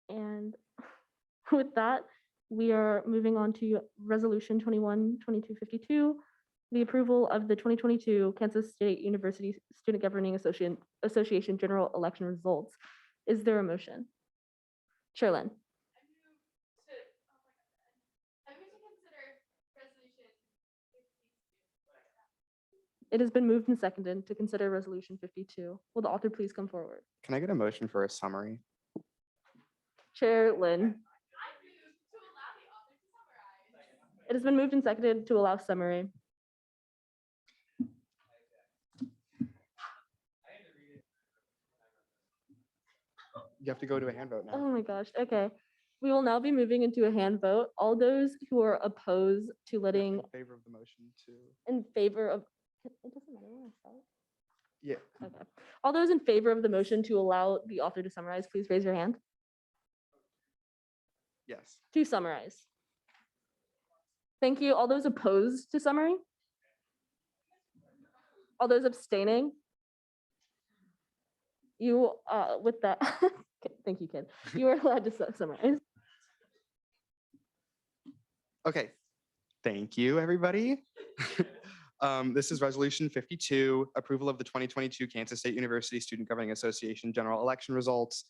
And with that, we are moving on to Resolution 21-2252, the approval of the 2022 Kansas State University Student Governing Association General Election results. Is there a motion? Chair Lynn. It has been moved and seconded to consider Resolution 52. Will the author please come forward? Can I get a motion for a summary? Chair Lynn. It has been moved and seconded to allow summary. You have to go to a hand vote now. Oh my gosh, okay. We will now be moving into a hand vote. All those who are opposed to letting, In favor of the motion to, in favor of, it doesn't matter where I start. yeah, Okay. All those in favor of the motion to allow the author to summarize, please raise your hand. yes. To summarize. Thank you. All those opposed to summary? All those abstaining? You, with that, thank you, kid. You are allowed to summarize. Okay, thank you, everybody. This is Resolution 52, approval of the 2022 Kansas State University Student Governing Association general election results.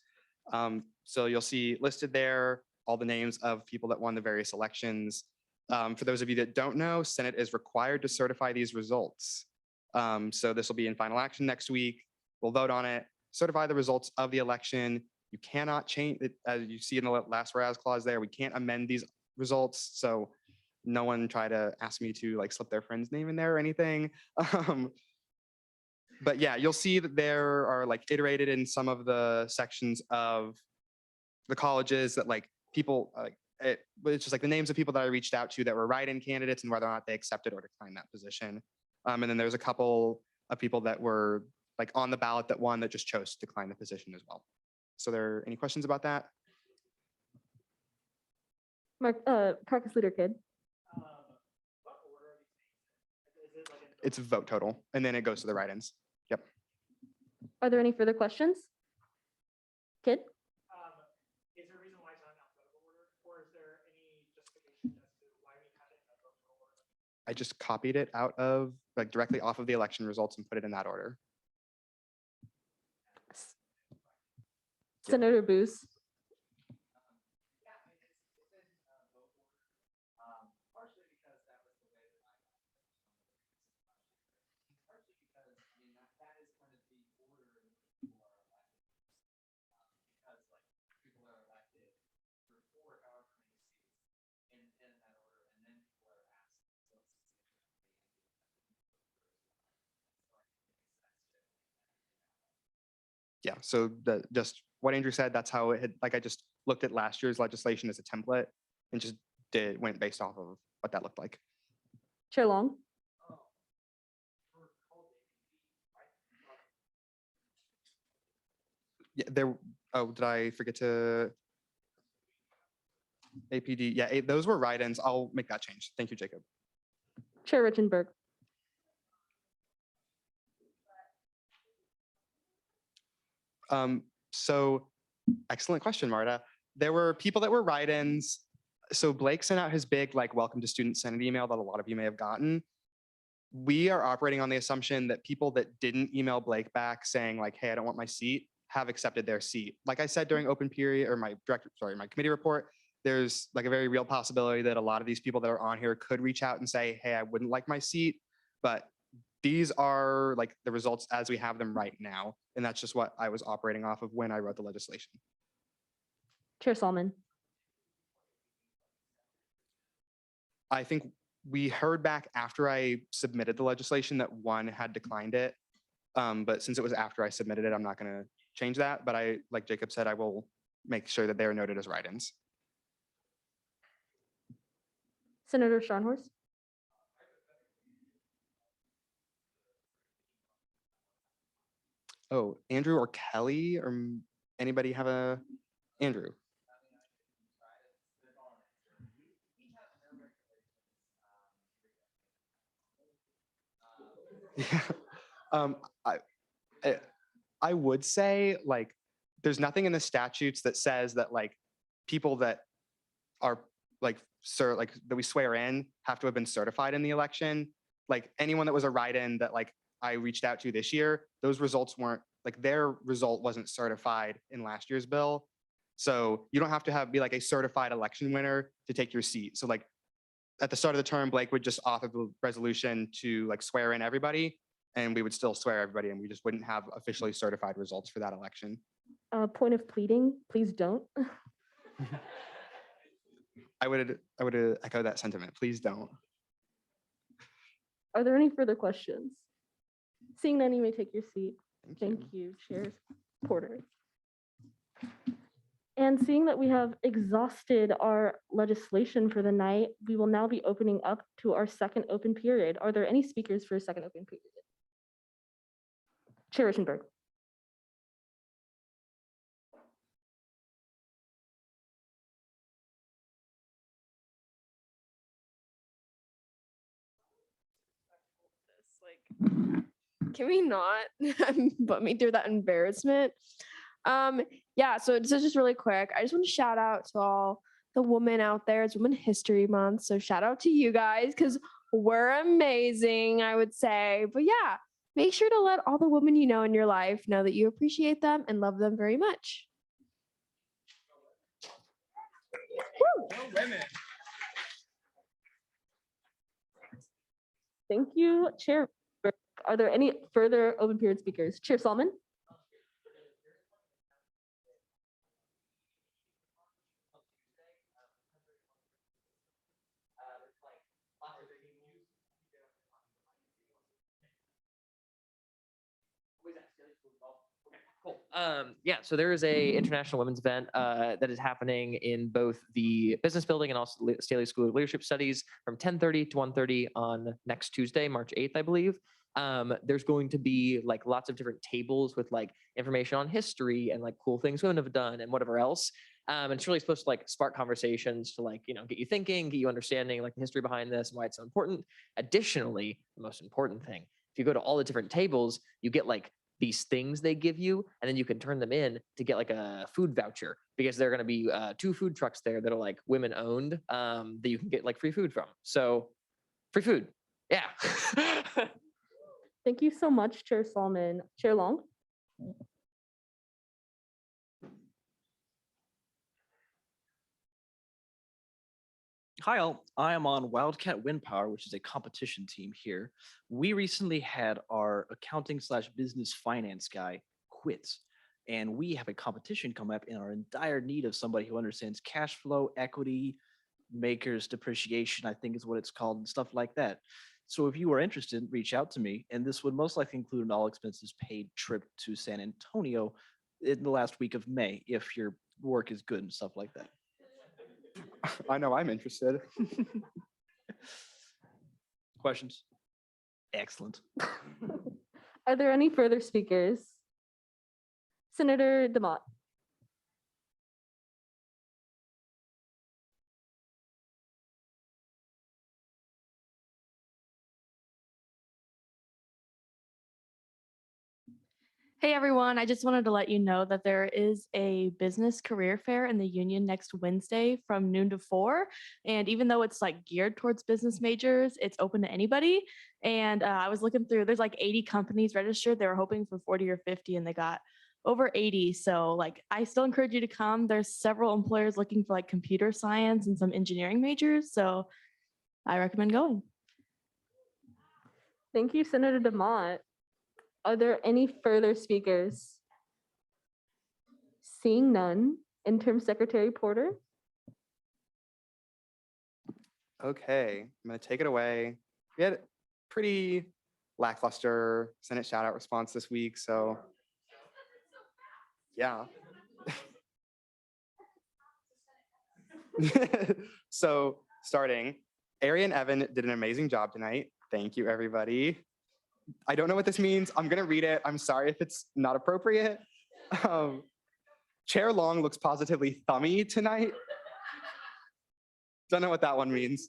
So you'll see listed there all the names of people that won the various elections. For those of you that don't know, Senate is required to certify these results. So this will be in final action next week. We'll vote on it, certify the results of the election. You cannot change it, as you see in the last whereas clause there, we can't amend these results. So no one try to ask me to like slip their friend's name in there or anything. But yeah, you'll see that there are like iterated in some of the sections of the colleges that like people like it's just like the names of people that I reached out to that were write-in candidates and whether or not they accepted or declined that position. And then there's a couple of people that were like on the ballot that won that just chose to decline the position as well. So there any questions about that? Mark, Caucus Leader Kid. What order are these names in? Is it like in It's vote total and then it goes to the write-ins. Yep. Are there any further questions? Kid? Is there a reason why it's not in alphabetical order, or is there any justification as to why we have it in alphabetical order? I just copied it out of like directly off of the election results and put it in that order. Senator Booth. Partially because that was the way that I got it. Partially because, I mean, that is kind of the order in which people are elected. Because like people are elected for however many seats in that order, and then people are asked. So it's Yeah, so just what Andrew said, that's how it had, like I just looked at last year's legislation as a template and just went based off of what that looked like. Chair Long. Yeah, there, oh, did I forget to? APD, yeah, those were write-ins. I'll make that change. Thank you, Jacob. Chair Richenberg. So excellent question, Marta. There were people that were write-ins. So Blake sent out his big like welcome to student senate email that a lot of you may have gotten. We are operating on the assumption that people that didn't email Blake back saying like, hey, I don't want my seat, have accepted their seat. Like I said during open period or my committee report, there's like a very real possibility that a lot of these people that are on here could reach out and say, hey, I wouldn't like my seat, but these are like the results as we have them right now. And that's just what I was operating off of when I wrote the legislation. Chair Salmon. I think we heard back after I submitted the legislation that one had declined it. But since it was after I submitted it, I'm not gonna change that. But I, like Jacob said, I will make sure that they are noted as write-ins. Senator Scharnhorst? Oh, Andrew or Kelly or anybody have a, Andrew? Yeah. Um, I, I- I would say like, there's nothing in the statutes that says that like people that are like, like that we swear in have to have been certified in the election. Like anyone that was a write-in that like I reached out to this year, those results weren't, like their result wasn't certified in last year's bill. So you don't have to be like a certified election winner to take your seat. So like at the start of the term, Blake would just author the resolution to like swear in everybody, and we would still swear everybody, and we just wouldn't have officially certified results for that election. Point of pleading, please don't. I would echo that sentiment. Please don't. Are there any further questions? Seeing none, you may take your seat. Thank you, Chair Porter. And seeing that we have exhausted our legislation for the night, we will now be opening up to our second open period. Are there any speakers for a second open period? Chair Richenberg. Can we not put me through that embarrassment? Yeah, so just really quick, I just want to shout out to all the women out there. It's Women History Month, so shout out to you guys because we're amazing, I would say. But yeah, make sure to let all the women you know in your life know that you appreciate them and love them very much. Thank you, Chair. Are there any further open period speakers? Chair Solomon? Cool. Yeah, so there is a international women's event that is happening in both the business building and also the Staley School of Leadership Studies from 10:30 to 1:30 on next Tuesday, March 8th, I believe. There's going to be like lots of different tables with like information on history and like cool things women have done and whatever else. And it's really supposed to like spark conversations to like, you know, get you thinking, get you understanding like the history behind this and why it's so important. Additionally, the most important thing, if you go to all the different tables, you get like these things they give you, and then you can turn them in to get like a food voucher because there are going to be 2 food trucks there that are like women owned that you can get like free food from. So free food. Yeah. Thank you so much, Chair Solomon. Chair Long? Hi all, I am on Wildcat Wind Power, which is a competition team here. We recently had our accounting/business finance guy quit, and we have a competition come up and are in dire need of somebody who understands cash flow, equity, makers depreciation, I think is what it's called, and stuff like that. So if you are interested, reach out to me, and this would most likely include an all expenses paid trip to San Antonio in the last week of May, if your work is good and stuff like that. I know I'm interested. Questions? Excellent. Are there any further speakers? Senator DeMott. Hey everyone, I just wanted to let you know that there is a business career fair in the Union next Wednesday from noon to 4. And even though it's like geared towards business majors, it's open to anybody. And I was looking through, there's like 80 companies registered. They were hoping for 40 or 50 and they got over 80. So like, I still encourage you to come. There's several employers looking for like computer science and some engineering majors. So I recommend going. Thank you, Senator DeMott. Are there any further speakers? Seeing none, Interim Secretary Porter. Okay, I'm gonna take it away. We had pretty lackluster Senate shout out response this week. So yeah. So starting, Ari and Evan did an amazing job tonight. Thank you, everybody. I don't know what this means. I'm gonna read it. I'm sorry if it's not appropriate. Chair Long looks positively thummy tonight. Don't know what that one means.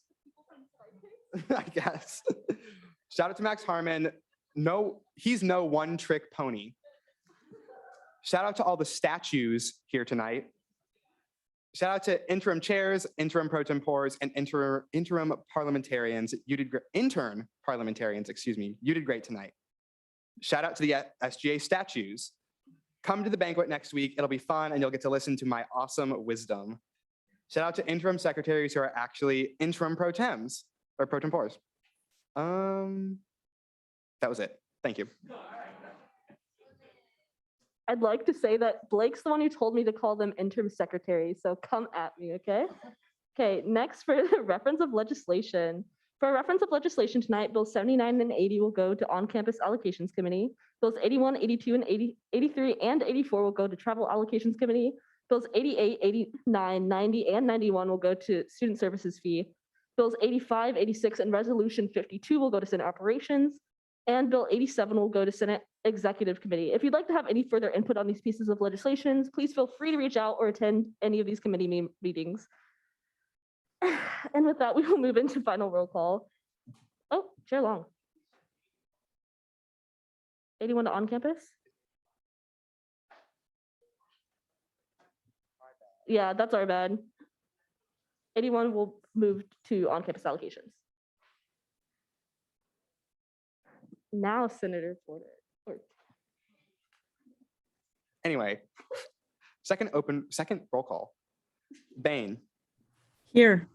I guess. Shout out to Max Harmon. No, he's no one-trick pony. Shout out to all the statues here tonight. Shout out to interim chairs, interim pro tempores, and interim parliamentarians. You did great. Intern parliamentarians, excuse me. You did great tonight. Shout out to the SGA statues. Come to the banquet next week. It'll be fun, and you'll get to listen to my awesome wisdom. Shout out to interim secretaries who are actually interim pro tems or pro tempores. That was it. Thank you. I'd like to say that Blake's the one who told me to call them interim secretaries, so come at me, okay? Okay, next for the reference of legislation. For a reference of legislation tonight, Bills 79 and 80 will go to On-Campus Allocations Committee. Bills 81, 82, and 83, and 84 will go to Travel Allocations Committee. Bills 88, 89, 90, and 91 will go to Student Services Fee. Bills 85, 86, and Resolution 52 will go to Senate Operations. And Bill 87 will go to Senate Executive Committee. If you'd like to have any further input on these pieces of legislation, please feel free to reach out or attend any of these committee meetings. And with that, we will move into final roll call. Oh, Chair Long. 81 to on campus? Yeah, that's our bad. 81 will move to on-campus allocations. Now, Senator Porter. Anyway, second roll call. Bain, Here.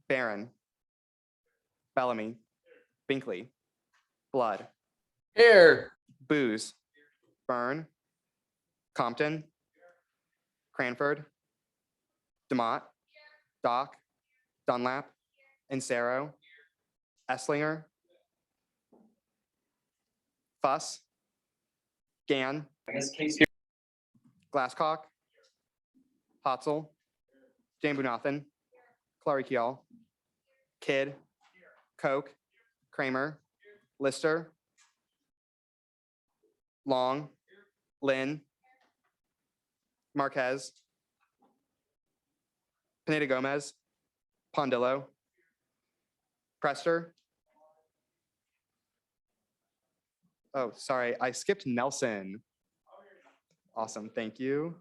Barron, Bellamy, Binkley, Blood, Here. Booze, Byrne, Compton, Cranford, DeMott, Doc, Dunlap, Insero, Esslinger, Fuss, Gann, Glasscock, Hotzel, Jambunathan, Clarikial, Kidd, Koch, Kramer, Lister, Long, Lynn, Marquez, Pineda Gomez, Pondillo, Prester. Oh, sorry, I skipped Nelson. Awesome, thank you.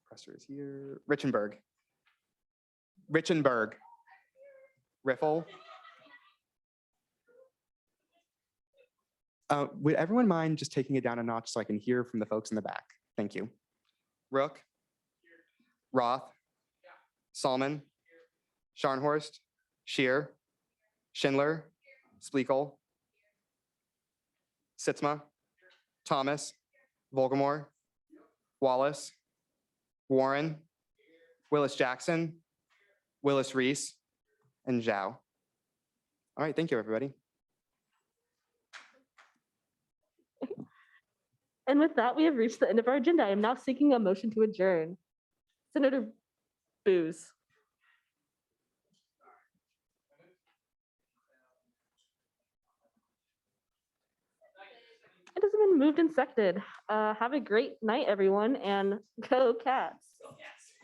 Prester is here. Richenberg. Riffle. Would everyone mind just taking it down a notch so I can hear from the folks in the back? Thank you. Rook. Roth. Salmon. Scharnhorst. Shear. Schindler. Splekel. Sitzma. Thomas. Volgamore. Wallace. Warren. Willis Jackson. Willis Reese. And Zhao. All right, thank you, everybody. And with that, we have reached the end of our agenda. I am now seeking a motion to adjourn. Senator Booz. It has been moved and seconded. Have a great night, everyone, and go Cats.